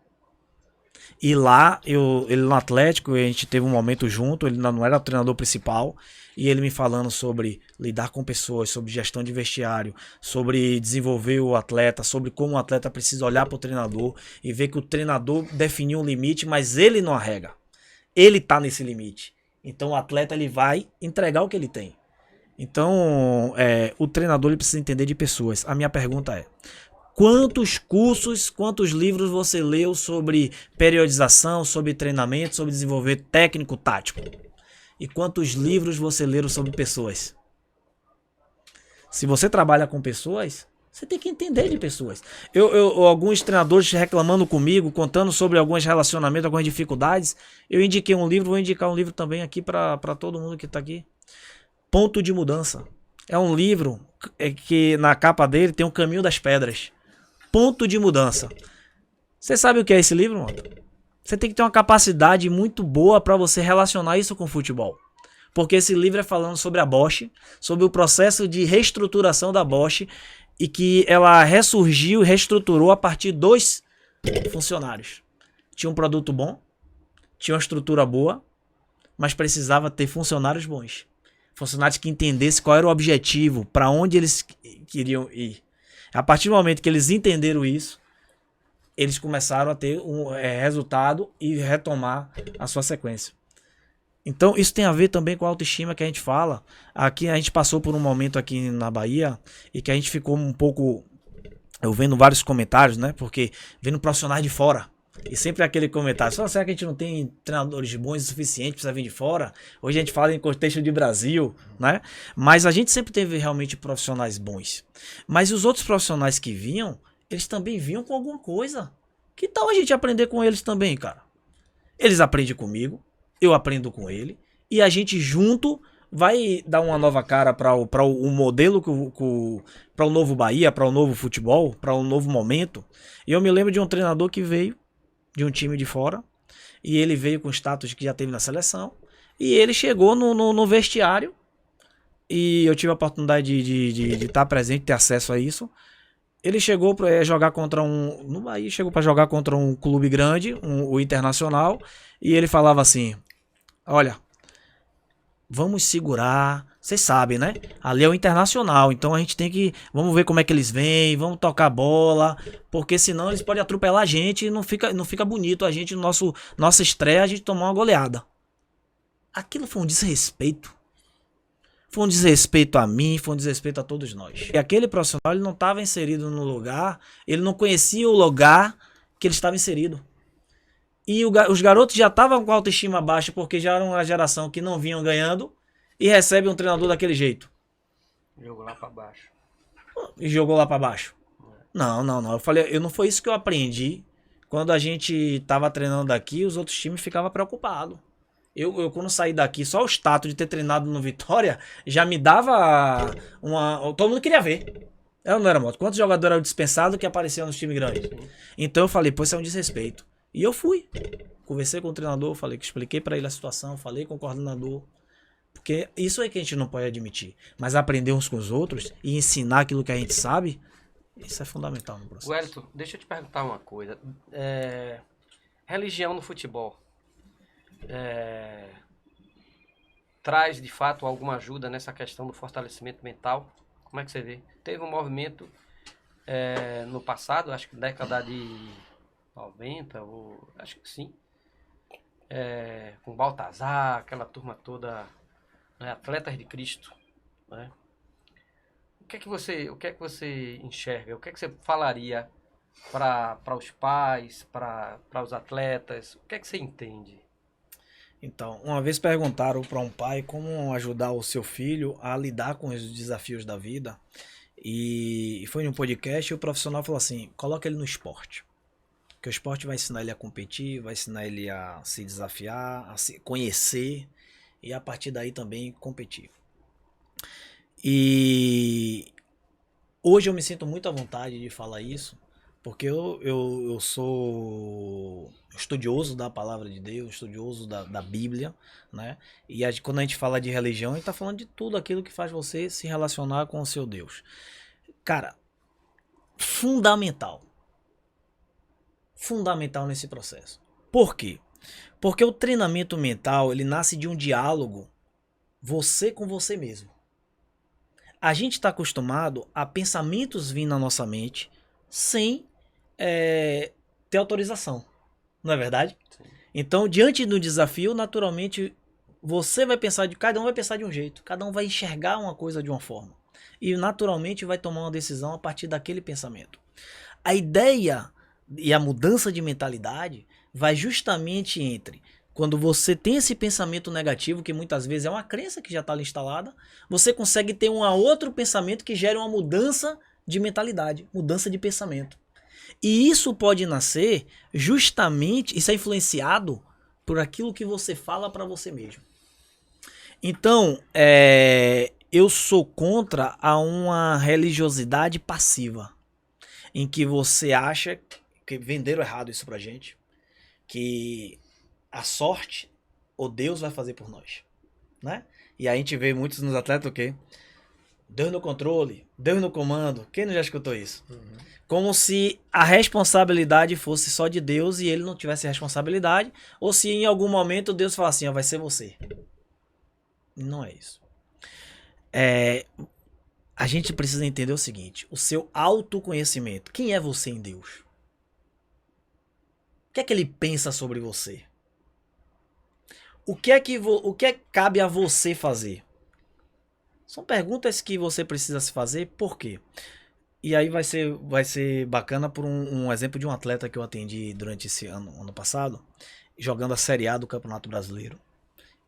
E lá, ele no Atlético, a gente teve um momento junto, ele não era o treinador principal, e ele me falando sobre lidar com pessoas, sobre gestão de vestiário, sobre desenvolver o atleta, sobre como o atleta precisa olhar para o treinador e ver que o treinador definiu um limite, mas ele não arrega. Ele está nesse limite. Então o atleta ele vai entregar o que ele tem. Então o treinador ele precisa entender de pessoas. A minha pergunta é: quantos cursos, quantos livros você leu sobre periodização, sobre treinamento, sobre desenvolver técnico tático? E quantos livros você leu sobre pessoas? Se você trabalha com pessoas, você tem que entender de pessoas. Alguns treinadores reclamando comigo, contando sobre alguns relacionamentos, algumas dificuldades, eu indiquei um livro, vou indicar um livro também aqui para todo mundo que está aqui. Ponto de Mudança. É um livro que na capa dele tem o Caminho das Pedras. Ponto de Mudança. Você sabe o que é esse livro, mano? Você tem que ter uma capacidade muito boa para você relacionar isso com o futebol. Porque esse livro é falando sobre a Bosch, sobre o processo de reestruturação da Bosch e que ela ressurgiu e reestruturou a partir de 2 funcionários. Tinha um produto bom, tinha uma estrutura boa, mas precisava ter funcionários bons. Funcionários que entendessem qual era o objetivo, para onde eles queriam ir. A partir do momento que eles entenderam isso, eles começaram a ter um resultado e retomar a sua sequência. Então isso tem a ver também com a autoestima que a gente fala. Aqui a gente passou por um momento aqui na Bahia e que a gente ficou um pouco, eu vendo vários comentários, né? Porque vendo profissionais de fora. E sempre aquele comentário, só será que a gente não tem treinadores bons o suficiente, precisa vir de fora? Hoje a gente fala em contexto de Brasil, né? Mas a gente sempre teve realmente profissionais bons. Mas os outros profissionais que vinham, eles também vinham com alguma coisa. Que tal a gente aprender com eles também, cara? Eles aprendem comigo, eu aprendo com ele, e a gente junto vai dar uma nova cara para o modelo, para o novo Bahia, para o novo futebol, para um novo momento. E eu me lembro de um treinador que veio de um time de fora, e ele veio com status que já teve na seleção, e ele chegou no vestiário, e eu tive a oportunidade de estar presente, ter acesso a isso. Ele chegou para jogar contra no Bahia, chegou para jogar contra um clube grande, o Internacional, e ele falava assim: olha, vamos segurar, vocês sabem, né? Ali é o Internacional, então a gente tem que, vamos ver como é que eles vêm, vamos tocar bola, porque senão eles podem atropelar a gente e não fica bonito a gente, nossa estreia, a gente tomar uma goleada. Aquilo foi um desrespeito. Foi um desrespeito a mim, foi um desrespeito a todos nós. E aquele profissional, ele não estava inserido no lugar, ele não conhecia o lugar que ele estava inserido. E os garotos já estavam com a autoestima baixa, porque já eram uma geração que não vinham ganhando, e recebe um treinador daquele jeito. Jogou lá pra baixo. E jogou lá pra baixo. Não. Eu falei, não foi isso que eu aprendi. Quando a gente tava treinando daqui, os outros times ficavam preocupados. Eu quando saí daqui, só o status de ter treinado no Vitória já me dava uma... Todo mundo queria ver. Eu não era moto. Quantos jogadores eram dispensados que apareciam nos times grandes? Então eu falei, pô, isso é um desrespeito. E eu fui. Conversei com o treinador, expliquei pra ele a situação, falei com o coordenador. Porque isso é que a gente não pode admitir. Mas aprender uns com os outros e ensinar aquilo que a gente sabe, isso é fundamental no processo. Wellington, deixa eu te perguntar uma coisa. Religião no futebol traz de fato alguma ajuda nessa questão do fortalecimento mental? Como é que você vê? Teve um movimento no passado, acho que década de 90, ou acho que sim, com Baltazar, aquela turma toda, né, Atletas de Cristo, né? O que é que você enxerga? O que é que você falaria para os pais, para os atletas? O que é que você entende? Então, uma vez perguntaram para um pai como ajudar o seu filho a lidar com os desafios da vida. E foi em um podcast e o profissional falou assim, coloca ele no esporte. Porque o esporte vai ensinar ele a competir, vai ensinar ele a se desafiar, a se conhecer e a partir daí também competir. E hoje eu me sinto muito à vontade de falar isso, porque eu sou estudioso da palavra de Deus, estudioso da Bíblia, né? E quando a gente fala de religião, a gente está falando de tudo aquilo que faz você se relacionar com o seu Deus. Cara, fundamental nesse processo. Por quê? Porque o treinamento mental, ele nasce de um diálogo você com você mesmo. A gente está acostumado a pensamentos vir na nossa mente sem ter autorização. Não é verdade? Sim. Então, diante do desafio, naturalmente, você vai pensar cada um vai pensar de um jeito. Cada um vai enxergar uma coisa de uma forma. E, naturalmente, vai tomar uma decisão a partir daquele pensamento. A ideia e a mudança de mentalidade vai justamente entre quando você tem esse pensamento negativo, que muitas vezes é uma crença que já está ali instalada, você consegue ter um outro pensamento que gera uma mudança de mentalidade, mudança de pensamento. E isso pode nascer justamente, isso é influenciado por aquilo que você fala para você mesmo. Então, eu sou contra a uma religiosidade passiva, em que você acha que venderam errado isso pra gente, que a sorte ou Deus vai fazer por nós, né? E aí a gente vê muitos nos atletas o quê? Deus no controle, Deus no comando. Quem não já escutou isso? Uhum. Como se a responsabilidade fosse só de Deus e ele não tivesse responsabilidade, ou se em algum momento Deus fala assim, ó, vai ser você. Não é isso. A gente precisa entender o seguinte, o seu autoconhecimento. Quem é você em Deus? O que é que ele pensa sobre você? O que é que cabe a você fazer? São perguntas que você precisa se fazer, por quê? E aí vai ser bacana por um exemplo de um atleta que eu atendi durante esse ano passado, jogando a Série A do Campeonato Brasileiro,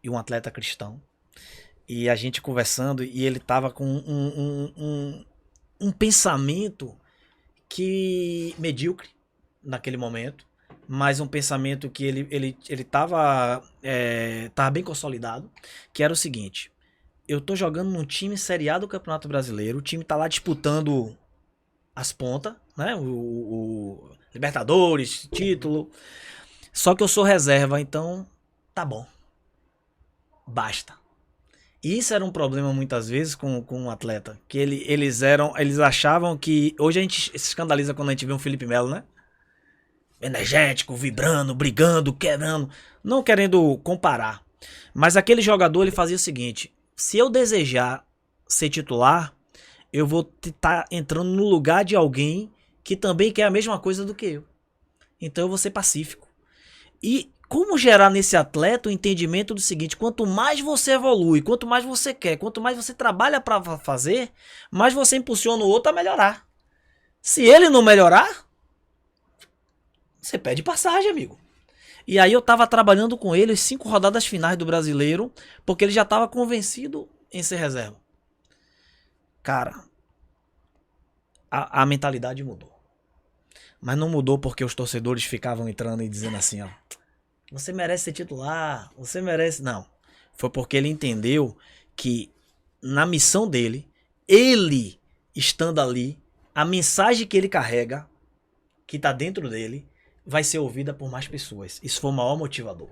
e um atleta cristão. E a gente conversando, e ele tava com um pensamento que medíocre naquele momento, mas um pensamento que ele tava bem consolidado, que era o seguinte: eu tô jogando num time Série A do Campeonato Brasileiro, o time tá lá disputando as pontas, né? O Libertadores, título. Só que eu sou reserva, então tá bom. Basta. E isso era um problema muitas vezes com um atleta, que eles achavam que... Hoje a gente se escandaliza quando a gente vê um Felipe Melo, né? Energético, vibrando, brigando, quebrando, não querendo comparar. Mas aquele jogador, ele fazia o seguinte: se eu desejar ser titular, eu vou estar entrando no lugar de alguém que também quer a mesma coisa do que eu. Então eu vou ser pacífico. E como gerar nesse atleta o entendimento do seguinte: quanto mais você evolui, quanto mais você quer, quanto mais você trabalha para fazer, mais você impulsiona o outro a melhorar. Se ele não melhorar, você pede passagem, amigo. E aí eu tava trabalhando com ele as 5 rodadas finais do Brasileiro, porque ele já tava convencido em ser reserva. Cara, a mentalidade mudou. Mas não mudou porque os torcedores ficavam entrando e dizendo assim, ó, você merece ser titular, você merece... Não. Foi porque ele entendeu que na missão dele, ele estando ali, a mensagem que ele carrega, que tá dentro dele, vai ser ouvida por mais pessoas. Isso foi o maior motivador.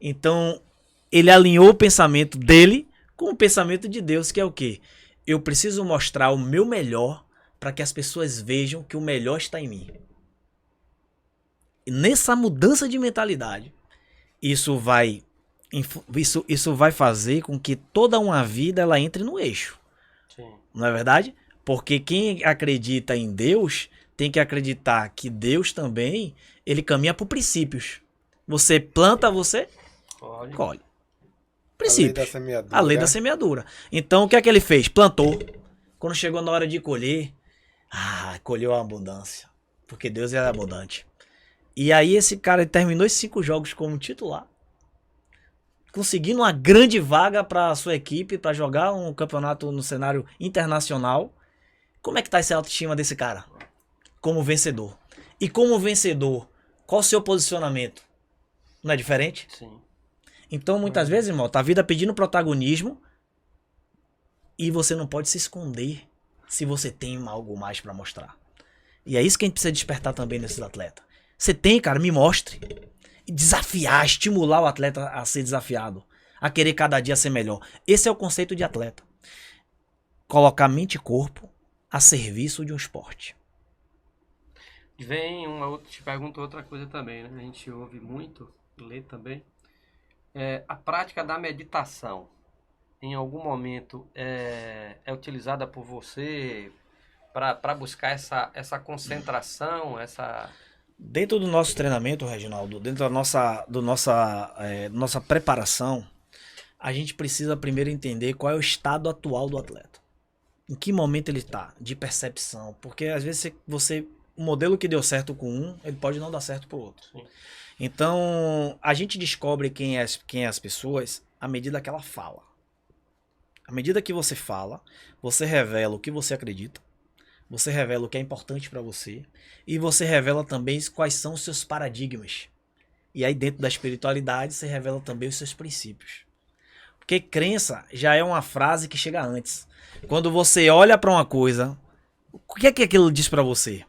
Então, ele alinhou o pensamento dele com o pensamento de Deus, que é o quê? Eu preciso mostrar o meu melhor para que as pessoas vejam que o melhor está em mim. E nessa mudança de mentalidade, isso vai fazer com que toda uma vida ela entre no eixo. Sim. Não é verdade? Porque quem acredita em Deus tem que acreditar que Deus também, ele caminha por princípios. Você planta, você colhe. Princípios. A lei da semeadura. Então, o que é que ele fez? Plantou. Quando chegou na hora de colher, colheu a abundância. Porque Deus é abundante. E aí esse cara terminou esses 5 jogos como titular, conseguindo uma grande vaga para a sua equipe, para jogar um campeonato no cenário internacional. Como é que tá essa autoestima desse cara? Como vencedor. E como vencedor, qual o seu posicionamento? Não é diferente? Sim. Então, muitas vezes, irmão, tá a vida pedindo protagonismo e você não pode se esconder se você tem algo mais para mostrar. E é isso que a gente precisa despertar também nesses atletas. Você tem, cara, me mostre. E desafiar, estimular o atleta a ser desafiado, a querer cada dia ser melhor. Esse é o conceito de atleta. Colocar mente e corpo a serviço de um esporte. Vem te pergunta outra coisa também, né? A gente ouve muito, lê também. A prática da meditação, em algum momento, é utilizada por você para buscar essa concentração, essa... Dentro do nosso treinamento, Reginaldo, dentro da nossa preparação, a gente precisa primeiro entender qual é o estado atual do atleta. Em que momento ele está, de percepção. Porque às vezes o modelo que deu certo com um, ele pode não dar certo para o outro. Sim. Então, a gente descobre quem é as pessoas à medida que ela fala. À medida que você fala, você revela o que você acredita, você revela o que é importante para você e você revela também quais são os seus paradigmas. E aí dentro da espiritualidade você revela também os seus princípios. Porque crença já é uma frase que chega antes. Quando você olha para uma coisa, o que é que aquilo diz para você?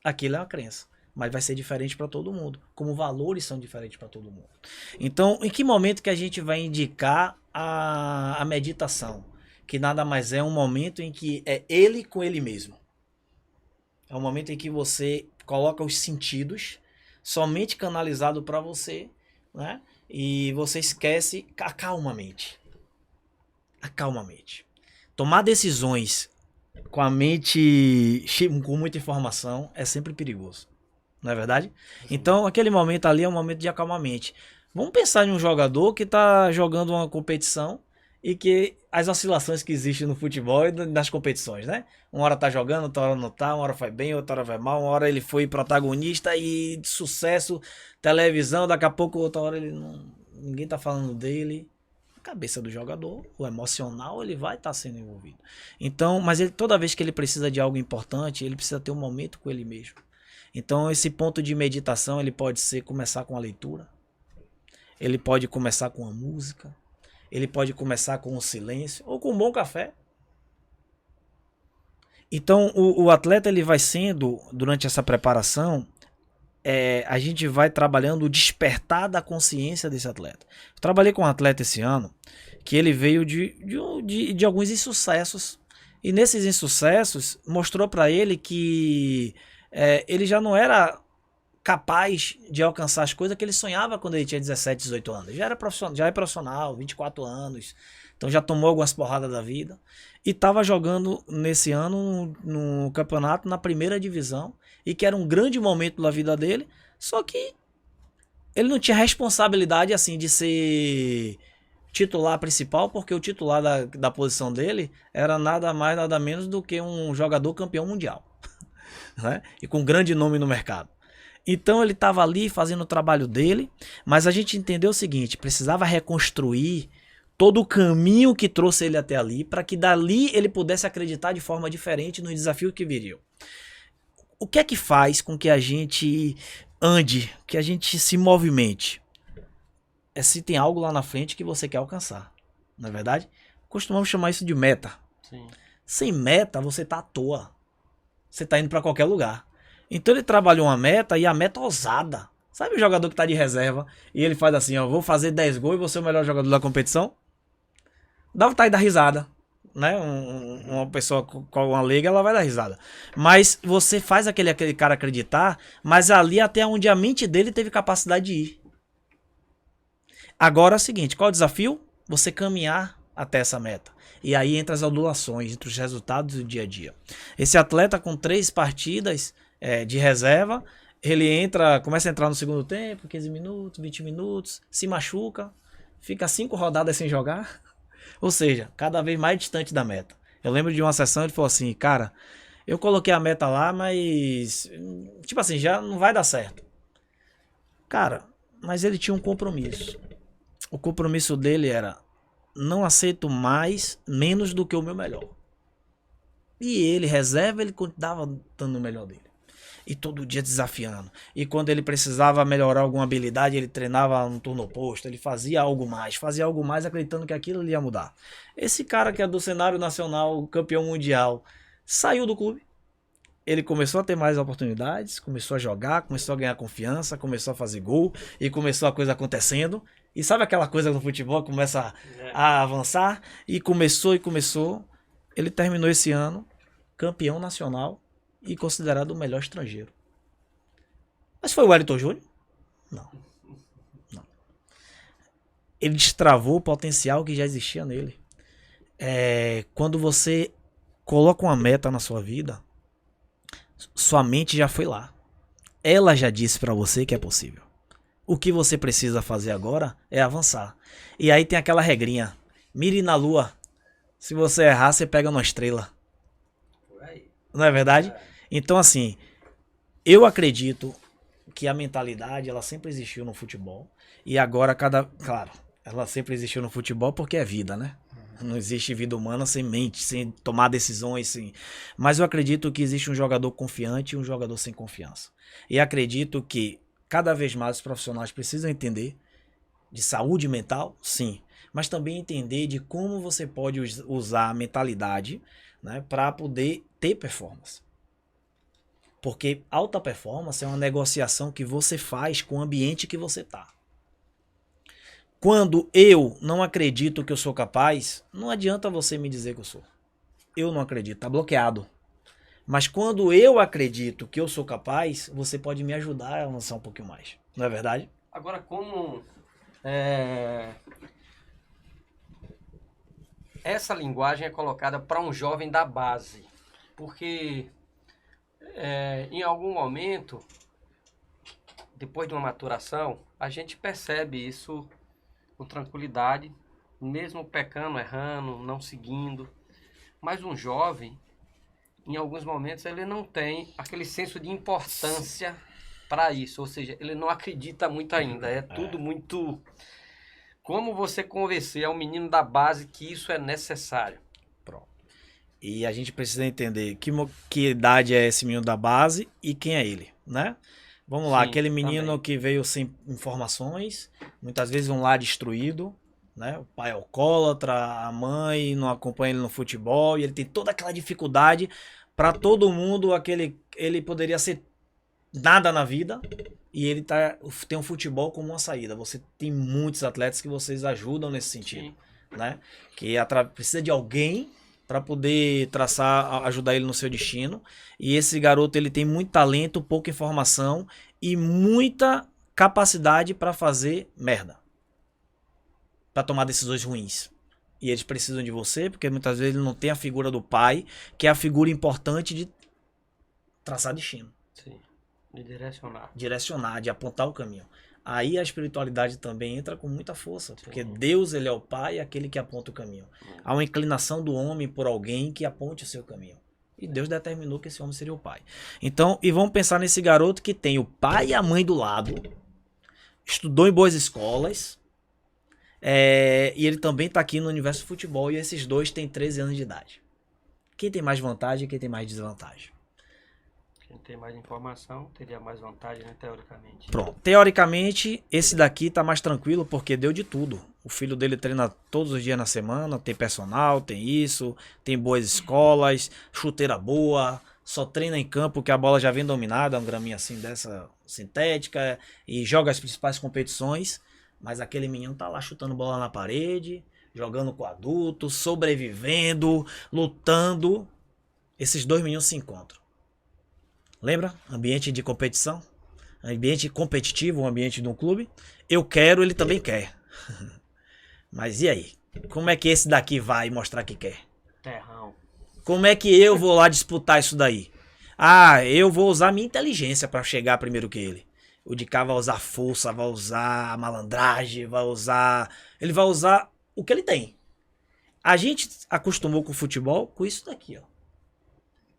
Aquilo é uma crença, mas vai ser diferente para todo mundo, como valores são diferentes para todo mundo. Então, em que momento que a gente vai indicar a meditação? Que nada mais é um momento em que é ele com ele mesmo. É um momento em que você coloca os sentidos somente canalizado para você, né? E você esquece, acalma a mente. Acalma a mente. Tomar decisões com a mente com muita informação é sempre perigoso. Não é verdade? Então, aquele momento ali é um momento de acalmar a mente. Vamos pensar em um jogador que está jogando uma competição e que as oscilações que existem no futebol e nas competições, né? Uma hora tá jogando, outra hora não tá, uma hora vai bem, outra hora vai mal, uma hora ele foi protagonista e de sucesso, televisão, daqui a pouco outra hora ele não, ninguém tá falando dele. A cabeça do jogador, o emocional, ele vai estar sendo envolvido. Então, mas toda vez que ele precisa de algo importante, ele precisa ter um momento com ele mesmo. Então, esse ponto de meditação, ele pode começar com a leitura, ele pode começar com a música, ele pode começar com o silêncio ou com um bom café. Então, o atleta ele vai sendo, durante essa preparação, a gente vai trabalhando o despertar da consciência desse atleta. Eu trabalhei com um atleta esse ano que ele veio de alguns insucessos. E nesses insucessos mostrou para ele que ele já não era capaz de alcançar as coisas que ele sonhava quando ele tinha 17, 18 anos. Já é profissional, 24 anos. Então já tomou algumas porradas da vida. E estava jogando nesse ano no campeonato na primeira divisão. E que era um grande momento da vida dele. Só que ele não tinha responsabilidade assim de ser titular principal, porque o titular da posição dele era nada mais, nada menos do que um jogador campeão mundial, né? E com grande nome no mercado. Então ele estava ali fazendo o trabalho dele, mas a gente entendeu o seguinte, precisava reconstruir todo o caminho que trouxe ele até ali, para que dali ele pudesse acreditar de forma diferente no desafio que viria. O que é que faz com que a gente ande, que a gente se movimente? É se tem algo lá na frente que você quer alcançar, não é verdade? Costumamos chamar isso de meta. Sim. Sem meta, você tá à toa. Você tá indo para qualquer lugar. Então ele trabalhou uma meta e a meta ousada. Sabe o jogador que tá de reserva e ele faz assim, ó, vou fazer 10 gols e vou ser o melhor jogador da competição? Dá vontade de dar risada, né? Uma pessoa com uma leiga, ela vai dar risada. Mas você faz aquele cara acreditar, mas ali até onde a mente dele teve capacidade de ir. Agora é o seguinte, qual é o desafio? Você caminhar até essa meta. E aí entra as ondulações, entre os resultados do dia a dia. Esse atleta com 3 partidas de reserva, ele começa a entrar no segundo tempo, 15 minutos, 20 minutos, se machuca, fica 5 rodadas sem jogar. Ou seja, cada vez mais distante da meta. Eu lembro de uma sessão, ele falou assim, cara, eu coloquei a meta lá, mas, tipo assim, já não vai dar certo. Cara, mas ele tinha um compromisso. O compromisso dele era, não aceito menos do que o meu melhor. E ele, reserva, ele continuava dando o melhor dele. E todo dia desafiando. E quando ele precisava melhorar alguma habilidade, ele treinava no turno oposto, ele fazia algo mais, acreditando que aquilo ia mudar. Esse cara que é do cenário nacional, campeão mundial, saiu do clube. Ele começou a ter mais oportunidades, começou a jogar, começou a ganhar confiança, começou a fazer gol e começou a coisa acontecendo. E sabe aquela coisa no futebol que começa a avançar? E começou. Ele terminou esse ano campeão nacional e considerado o melhor estrangeiro. Mas foi o Wellington Júnior? Não. Ele destravou o potencial que já existia nele. Quando você coloca uma meta na sua vida, sua mente já foi lá. Ela já disse pra você que é possível. O que você precisa fazer agora é avançar. E aí tem aquela regrinha. Mire na lua. Se você errar, você pega numa estrela. Não é verdade? Então, assim, eu acredito que a mentalidade, ela sempre existiu no futebol. E agora, claro, ela sempre existiu no futebol porque é vida, né? Não existe vida humana sem mente, sem tomar decisões, sem... Mas eu acredito que existe um jogador confiante e um jogador sem confiança. E acredito que cada vez mais os profissionais precisam entender de saúde mental, sim, mas também entender de como você pode usar a mentalidade, né, para poder ter performance. Porque alta performance é uma negociação que você faz com o ambiente que você está. Quando eu não acredito que eu sou capaz, não adianta você me dizer que eu sou. Eu não acredito, tá bloqueado. Mas quando eu acredito que eu sou capaz, você pode me ajudar a avançar um pouquinho mais. Não é verdade? Agora, como essa linguagem é colocada para um jovem da base? Porque em algum momento, depois de uma maturação, a gente percebe isso com tranquilidade, mesmo pecando, errando, não seguindo. Mas um jovem, em alguns momentos, ele não tem aquele senso de importância para isso. Ou seja, ele não acredita muito ainda. É tudo muito... Como você convencer ao menino da base que isso é necessário? Pronto. E a gente precisa entender que idade é esse menino da base e quem é ele, né? Vamos lá, aquele menino também que veio sem informações, muitas vezes um lar destruído, né? O pai é alcoólatra, a mãe não acompanha ele no futebol e ele tem toda aquela dificuldade. Para todo mundo, ele poderia ser nada na vida e ele tem um futebol como uma saída. Você tem muitos atletas que vocês ajudam nesse sentido, né? Que precisa de alguém para poder ajudar ele no seu destino. E esse garoto, ele tem muito talento, pouca informação e muita capacidade para fazer merda, para tomar decisões ruins. E eles precisam de você, porque muitas vezes ele não tem a figura do pai, que é a figura importante de traçar destino. Sim, de direcionar. Direcionar, de apontar o caminho. Aí a espiritualidade também entra com muita força, porque Deus, ele é o Pai, aquele que aponta o caminho. Há uma inclinação do homem por alguém que aponte o seu caminho. E Deus determinou que esse homem seria o pai. Então, e vamos pensar nesse garoto que tem o pai e a mãe do lado, estudou em boas escolas, e ele também está aqui no universo do futebol, e esses dois têm 13 anos de idade. Quem tem mais vantagem e quem tem mais desvantagem? Quem tem mais informação teria mais vantagem, né, teoricamente. Pronto. Teoricamente, esse daqui tá mais tranquilo porque deu de tudo. O filho dele treina todos os dias na semana, tem personal, tem isso, tem boas escolas, chuteira boa, só treina em campo que a bola já vem dominada, uma graminha assim dessa sintética, e joga as principais competições. Mas aquele menino tá lá chutando bola na parede, jogando com adultos, sobrevivendo, lutando. Esses dois meninos se encontram. Lembra? Ambiente de competição. Ambiente competitivo, o ambiente de um clube. Eu quero, ele também quer. Mas e aí? Como é que esse daqui vai mostrar que quer? Terrão. Como é que eu vou lá disputar isso daí? Ah, eu vou usar minha inteligência para chegar primeiro que ele. O de cá vai usar força, vai usar malandragem, vai usar... Ele vai usar o que ele tem. A gente acostumou com o futebol com isso daqui, ó.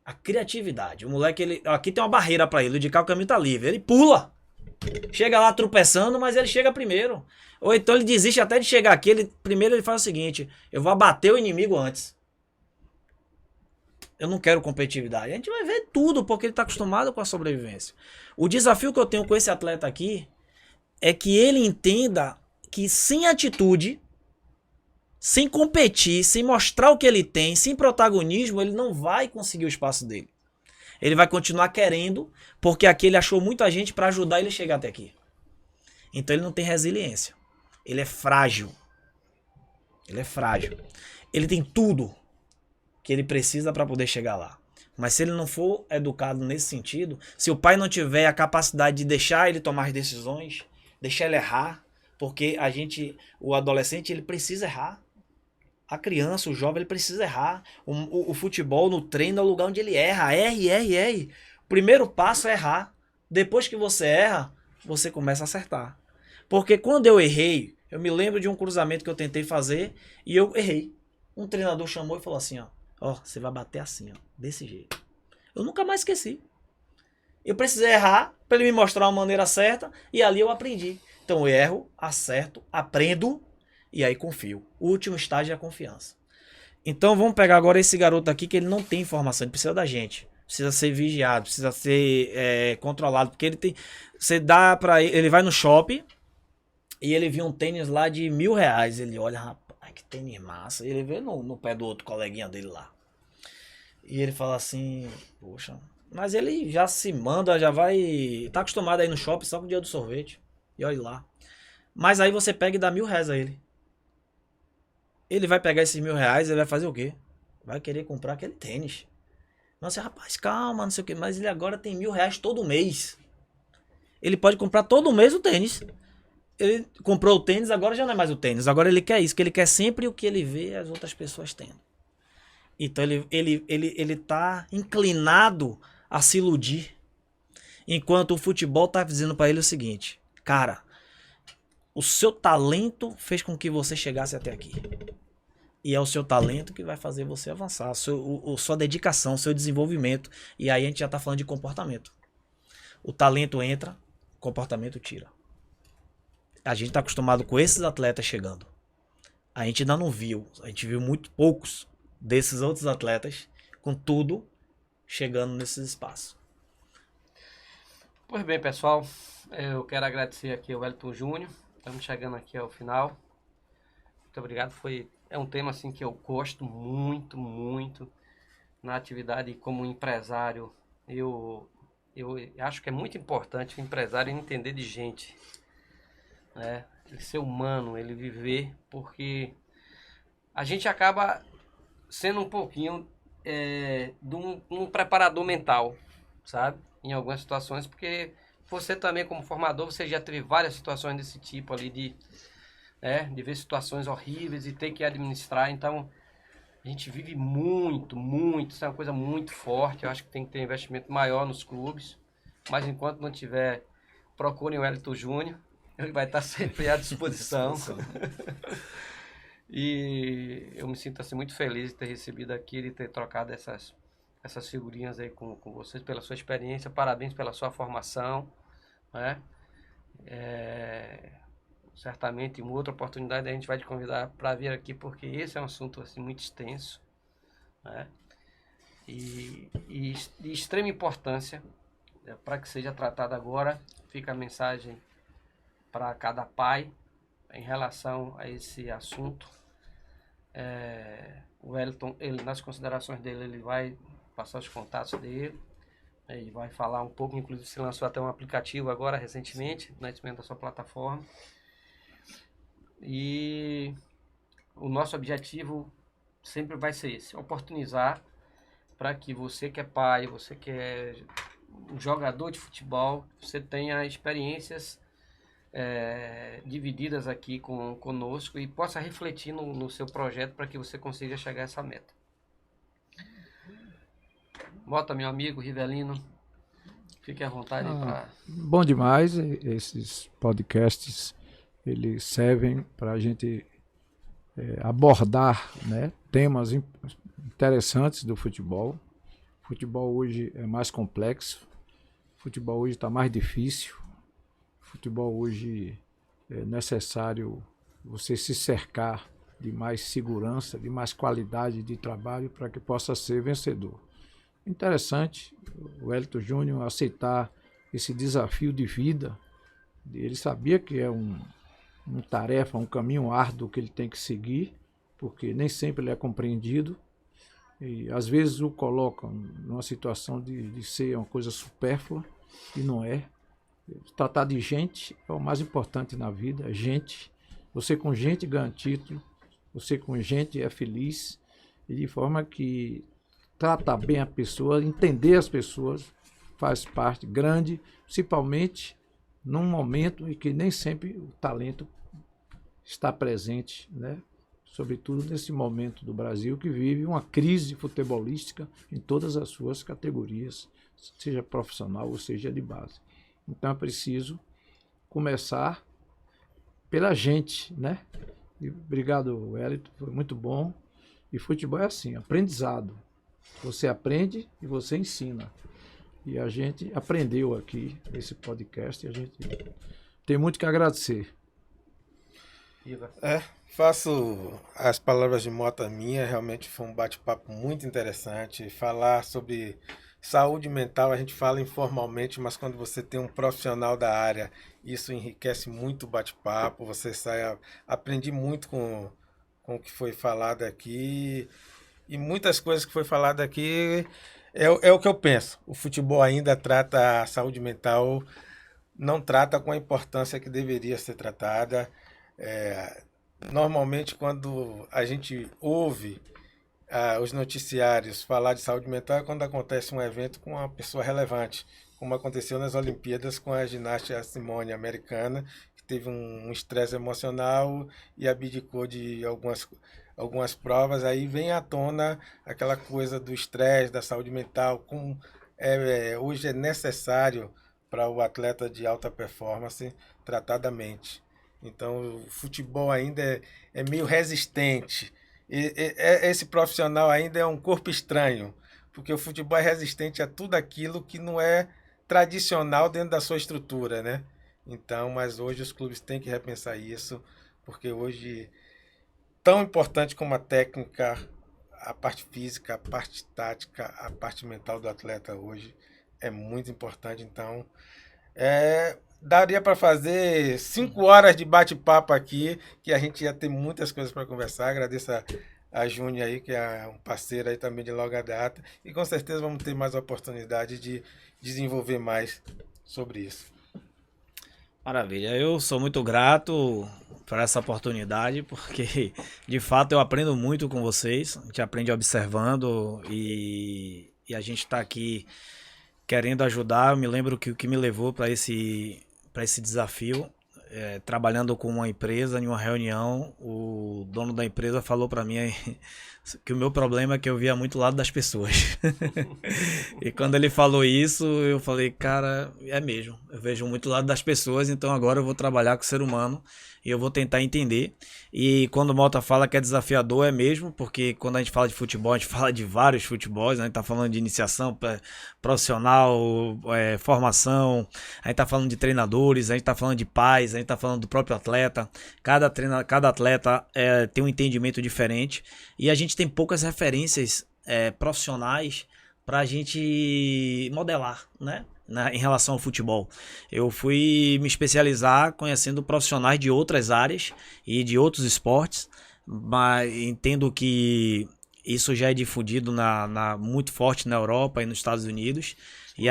A criatividade. O moleque, ele... Aqui tem uma barreira pra ele. O de cá o caminho tá livre. Ele pula. Chega lá tropeçando, mas ele chega primeiro. Ou então ele desiste até de chegar aqui. Primeiro ele faz o seguinte. Eu vou abater o inimigo antes. Eu não quero competitividade. A gente vai ver tudo, porque ele tá acostumado com a sobrevivência. O desafio que eu tenho com esse atleta aqui é que ele entenda que sem atitude, sem competir, sem mostrar o que ele tem, sem protagonismo, ele não vai conseguir o espaço dele. Ele vai continuar querendo, porque aqui ele achou muita gente para ajudar ele a chegar até aqui. Então ele não tem resiliência. Ele é frágil. Ele é frágil. Ele tem tudo que ele precisa para poder chegar lá. Mas se ele não for educado nesse sentido, se o pai não tiver a capacidade de deixar ele tomar as decisões, deixar ele errar, porque o adolescente, ele precisa errar. A criança, o jovem, ele precisa errar. O futebol no treino é o lugar onde ele erra. Erre. O primeiro passo é errar. Depois que você erra, você começa a acertar. Porque quando eu errei, eu me lembro de um cruzamento que eu tentei fazer e eu errei. Um treinador chamou e falou assim, ó, você vai bater assim, ó, desse jeito. Eu nunca mais esqueci. Eu precisei errar para ele me mostrar uma maneira certa e ali eu aprendi. Então eu erro, acerto, aprendo e aí confio. O último estágio é a confiança. Então vamos pegar agora esse garoto aqui que ele não tem informação, ele precisa da gente. Precisa ser vigiado, precisa ser controlado, porque ele tem... Você dá para ele vai no shopping e ele viu um tênis lá de R$1.000. Ele olha, rapaz, que tênis massa. E ele vê no pé do outro coleguinha dele lá. E ele fala assim, poxa, mas ele já se manda, já vai... Tá acostumado aí no shopping só com o dia do sorvete. E olha lá. Mas aí você pega e dá R$1.000 a ele. Ele vai pegar esses R$1.000, ele vai fazer o quê? Vai querer comprar aquele tênis. Nossa, rapaz, calma, não sei o quê. Mas ele agora tem R$1.000 todo mês. Ele pode comprar todo mês o tênis. Ele comprou o tênis, agora já não é mais o tênis. Agora ele quer isso, que ele quer sempre o que ele vê as outras pessoas tendo. Então ele tá inclinado a se iludir. Enquanto o futebol tá dizendo para ele o seguinte, cara, o seu talento fez com que você chegasse até aqui. E é o seu talento que vai fazer você avançar, sua dedicação, seu desenvolvimento. E aí a gente já tá falando de comportamento. O talento entra, o comportamento tira. A gente tá acostumado com esses atletas chegando. A gente ainda não viu, a gente viu muito poucos desses outros atletas, com tudo, chegando nesses espaços. Pois bem, pessoal, eu quero agradecer aqui ao Wellington Júnior. Estamos chegando aqui ao final. Muito obrigado. É um tema assim que eu gosto muito, muito. Na atividade como empresário, eu acho que é muito importante o empresário entender de gente, né? Ele ser humano, ele viver, porque a gente acaba sendo um pouquinho de um preparador mental, sabe? Em algumas situações, porque você também como formador, você já teve várias situações desse tipo ali de ver situações horríveis e ter que administrar. Então a gente vive muito, isso é uma coisa muito forte. Eu acho que tem que ter investimento maior nos clubes, mas enquanto não tiver, procurem o Wellington Júnior. Ele vai estar sempre à disposição. E eu me sinto assim, muito feliz de ter recebido aqui, de ter trocado essas figurinhas aí com vocês, pela sua experiência. Parabéns pela sua formação, né? Certamente, em outra oportunidade, a gente vai te convidar para vir aqui, porque esse é um assunto assim, muito extenso, né? E de extrema importância, para que seja tratado agora. Fica a mensagem para cada pai em relação a esse assunto. O Wellington, nas considerações dele, ele vai passar os contatos dele, ele vai falar um pouco, inclusive se lançou até um aplicativo agora recentemente, no nascimento da sua plataforma. E o nosso objetivo sempre vai ser esse: oportunizar para que você que é pai, você que é um jogador de futebol, você tenha experiências divididas aqui conosco e possa refletir no seu projeto para que você consiga chegar a essa meta. Mota, meu amigo Rivelino, fique à vontade para... Bom demais, esses podcasts, eles servem para a gente abordar, né, temas interessantes do futebol. O futebol hoje é mais complexo, o futebol hoje está mais difícil, o futebol hoje é necessário você se cercar de mais segurança, de mais qualidade de trabalho para que possa ser vencedor. Interessante o Wellington Júnior aceitar esse desafio de vida. Ele sabia que é uma tarefa, um caminho árduo que ele tem que seguir, porque nem sempre ele é compreendido e às vezes o colocam numa situação de ser uma coisa supérflua, e não é. Tratar de gente é o mais importante na vida, é gente. Você com gente ganha título, você com gente é feliz, e de forma que tratar bem a pessoa, entender as pessoas, faz parte grande, principalmente num momento em que nem sempre o talento está presente, né? Sobretudo nesse momento do Brasil que vive uma crise futebolística em todas as suas categorias, seja profissional ou seja de base. Então é preciso começar pela gente, né? E obrigado, Wellington, foi muito bom. E futebol é assim, aprendizado. Você aprende e você ensina. E a gente aprendeu aqui nesse podcast e a gente tem muito que agradecer. Faço as palavras de Mota minha, realmente foi um bate-papo muito interessante. Falar sobre saúde mental a gente fala informalmente, mas quando você tem um profissional da área, isso enriquece muito o bate-papo. Você aprendi muito com o que foi falado aqui, e muitas coisas que foi falado aqui é o que eu penso. O futebol ainda trata a saúde mental, não trata com a importância que deveria ser tratada. Normalmente, quando a gente ouve os noticiários falar de saúde mental, é quando acontece um evento com uma pessoa relevante, como aconteceu nas Olimpíadas com a ginasta Simone, americana, que teve um estresse emocional e abdicou de algumas provas. Aí vem à tona aquela coisa do estresse, da saúde mental, como hoje é necessário para o atleta de alta performance tratar da mente. Então o futebol ainda é meio resistente. Esse profissional ainda é um corpo estranho, porque o futebol é resistente a tudo aquilo que não é tradicional dentro da sua estrutura, né? Então, mas hoje os clubes têm que repensar isso, porque hoje, tão importante como a técnica, a parte física, a parte tática, a parte mental do atleta hoje é muito importante. Então, daria para fazer 5 horas de bate-papo aqui, que a gente ia ter muitas coisas para conversar. Agradeço a Júnior aí, que é um parceiro aí também de longa data, e com certeza vamos ter mais oportunidade de desenvolver mais sobre isso. Maravilha, eu sou muito grato por essa oportunidade, porque de fato eu aprendo muito com vocês, a gente aprende observando e a gente está aqui querendo ajudar. Eu me lembro que o que me levou para esse desafio trabalhando com uma empresa, em uma reunião, o dono da empresa falou para mim que o meu problema é que eu via muito o lado das pessoas. E quando ele falou isso, eu falei, cara, é mesmo, eu vejo muito o lado das pessoas, então agora eu vou trabalhar com o ser humano e eu vou tentar entender. E quando o Mota fala que é desafiador, é mesmo, porque quando a gente fala de futebol, a gente fala de vários futebols, né? A gente tá falando de iniciação profissional, formação, a gente tá falando de treinadores, a gente tá falando de pais, a gente tá falando do próprio atleta. Cada atleta tem um entendimento diferente e a gente tem poucas referências profissionais para a gente modelar, né? Em relação ao futebol. Eu fui me especializar conhecendo profissionais de outras áreas e de outros esportes, mas entendo que isso já é difundido muito forte na Europa e nos Estados Unidos, e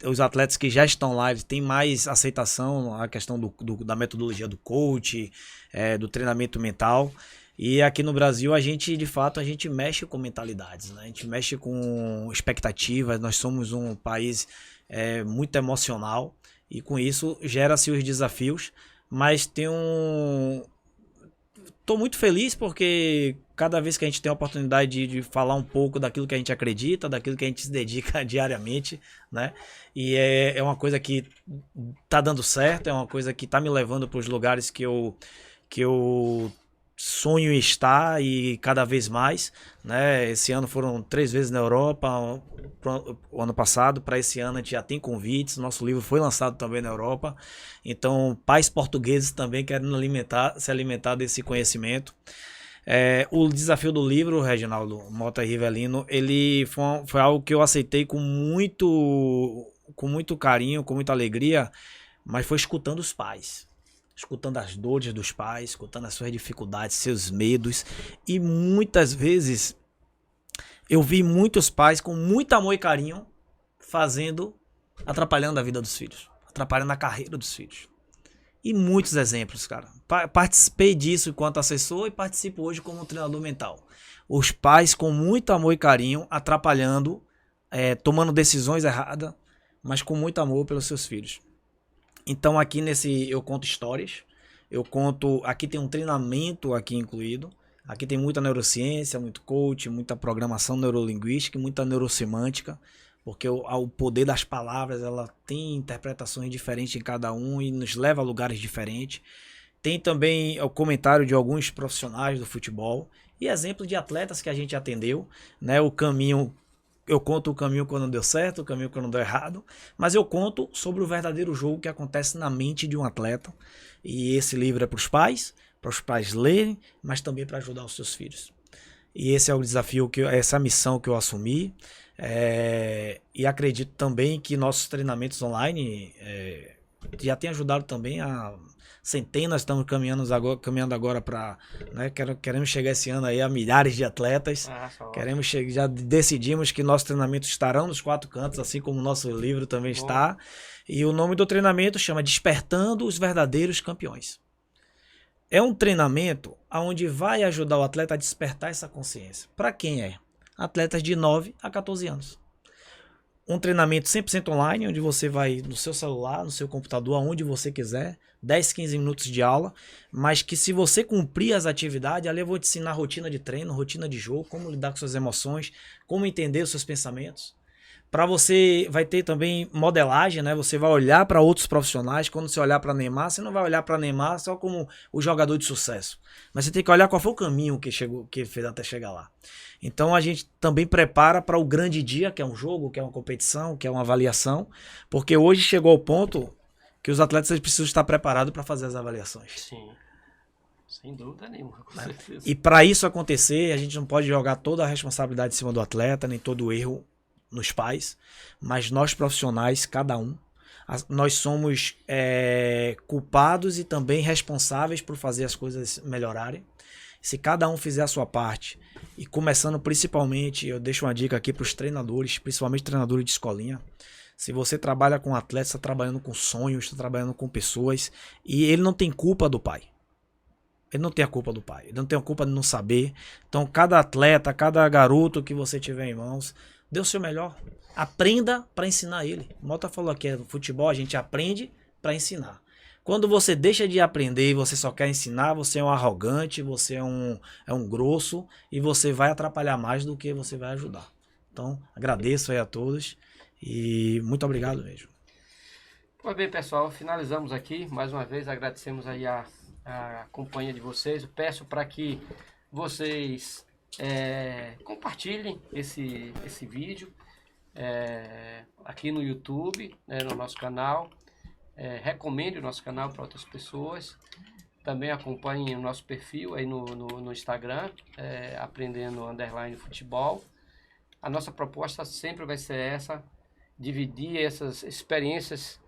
os atletas que já estão lá têm mais aceitação a questão da metodologia do coach, do treinamento mental. E aqui no Brasil, de fato, a gente mexe com mentalidades, né? A gente mexe com expectativas, nós somos um país muito emocional e com isso gera-se os desafios, mas tô muito feliz porque cada vez que a gente tem a oportunidade de falar um pouco daquilo que a gente acredita, daquilo que a gente se dedica diariamente, né? E é uma coisa que tá dando certo, é uma coisa que tá me levando para os lugares que eu sonho em estar e cada vez mais, né? Esse ano foram 3 vezes na Europa, o ano passado, para esse ano a gente já tem convites, nosso livro foi lançado também na Europa, então pais portugueses também querendo se alimentar desse conhecimento. O desafio do livro, Reginaldo Mota e Rivelino, ele foi algo que eu aceitei com muito carinho, com muita alegria, mas foi escutando os pais. Escutando as dores dos pais, escutando as suas dificuldades, seus medos. E muitas vezes eu vi muitos pais com muito amor e carinho atrapalhando a vida dos filhos, atrapalhando a carreira dos filhos. E muitos exemplos, cara. Participei disso enquanto assessor e participo hoje como treinador mental. Os pais com muito amor e carinho atrapalhando, tomando decisões erradas, mas com muito amor pelos seus filhos. Então aqui eu conto histórias, aqui tem um treinamento aqui incluído, aqui tem muita neurociência, muito coach, muita programação neurolinguística e muita neurosemântica, porque o poder das palavras, ela tem interpretações diferentes em cada um e nos leva a lugares diferentes. Tem também o comentário de alguns profissionais do futebol e exemplos de atletas que a gente atendeu, né? Eu conto o caminho quando deu certo, o caminho quando deu errado, mas eu conto sobre o verdadeiro jogo que acontece na mente de um atleta. E esse livro é para os pais lerem, mas também para ajudar os seus filhos. E esse é o desafio, essa missão que eu assumi. E acredito também que nossos treinamentos online já têm ajudado também a centenas, estamos caminhando agora para, né, queremos chegar esse ano aí a milhares de atletas. Já decidimos que nossos treinamentos estarão nos 4 cantos, assim como o nosso livro também está. E o nome do treinamento chama Despertando os Verdadeiros Campeões. É um treinamento onde vai ajudar o atleta a despertar essa consciência. Para quem é? Atletas de 9 a 14 anos. Um treinamento 100% online, onde você vai no seu celular, no seu computador, aonde você quiser, 10, 15 minutos de aula, mas que se você cumprir as atividades, ali eu vou te ensinar rotina de treino, rotina de jogo, como lidar com suas emoções, como entender os seus pensamentos. Para você vai ter também modelagem, né? Você vai olhar para outros profissionais. Quando você olhar para Neymar, você não vai olhar para Neymar só como o jogador de sucesso, mas você tem que olhar qual foi o caminho que ele fez até chegar lá. Então a gente também prepara para o grande dia, que é um jogo, que é uma competição, que é uma avaliação, porque hoje chegou ao ponto que os atletas precisam estar preparados para fazer as avaliações. Sim, sem dúvida nenhuma, com certeza. E para isso acontecer, a gente não pode jogar toda a responsabilidade em cima do atleta, nem todo o erro nos pais, mas nós profissionais, cada um, nós somos culpados e também responsáveis por fazer as coisas melhorarem. Se cada um fizer a sua parte, e começando principalmente, eu deixo uma dica aqui para os treinadores, principalmente treinadores de escolinha. Se você trabalha com atletas, está trabalhando com sonhos, está trabalhando com pessoas, e ele não tem culpa do pai. Ele não tem a culpa do pai, ele não tem a culpa de não saber. Então, cada atleta, cada garoto que você tiver em mãos, dê o seu melhor. Aprenda para ensinar ele. O Mota falou aqui, no futebol a gente aprende para ensinar. Quando você deixa de aprender e você só quer ensinar, você é um arrogante, você é um grosso e você vai atrapalhar mais do que você vai ajudar. Então, agradeço aí a todos e muito obrigado mesmo. Pois bem, pessoal, finalizamos aqui. Mais uma vez agradecemos aí a companhia de vocês. Eu peço para que vocês compartilhem esse vídeo aqui no YouTube, no nosso canal. Recomende o nosso canal para outras pessoas. Também acompanhem o nosso perfil aí no Instagram, Aprendendo_Futebol. A nossa proposta sempre vai ser essa, dividir essas experiências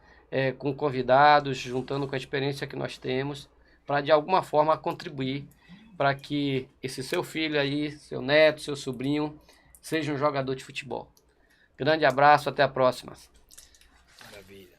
com convidados, juntando com a experiência que nós temos, para de alguma forma contribuir para que esse seu filho aí, seu neto, seu sobrinho, seja um jogador de futebol. Grande abraço, até a próxima. Maravilha.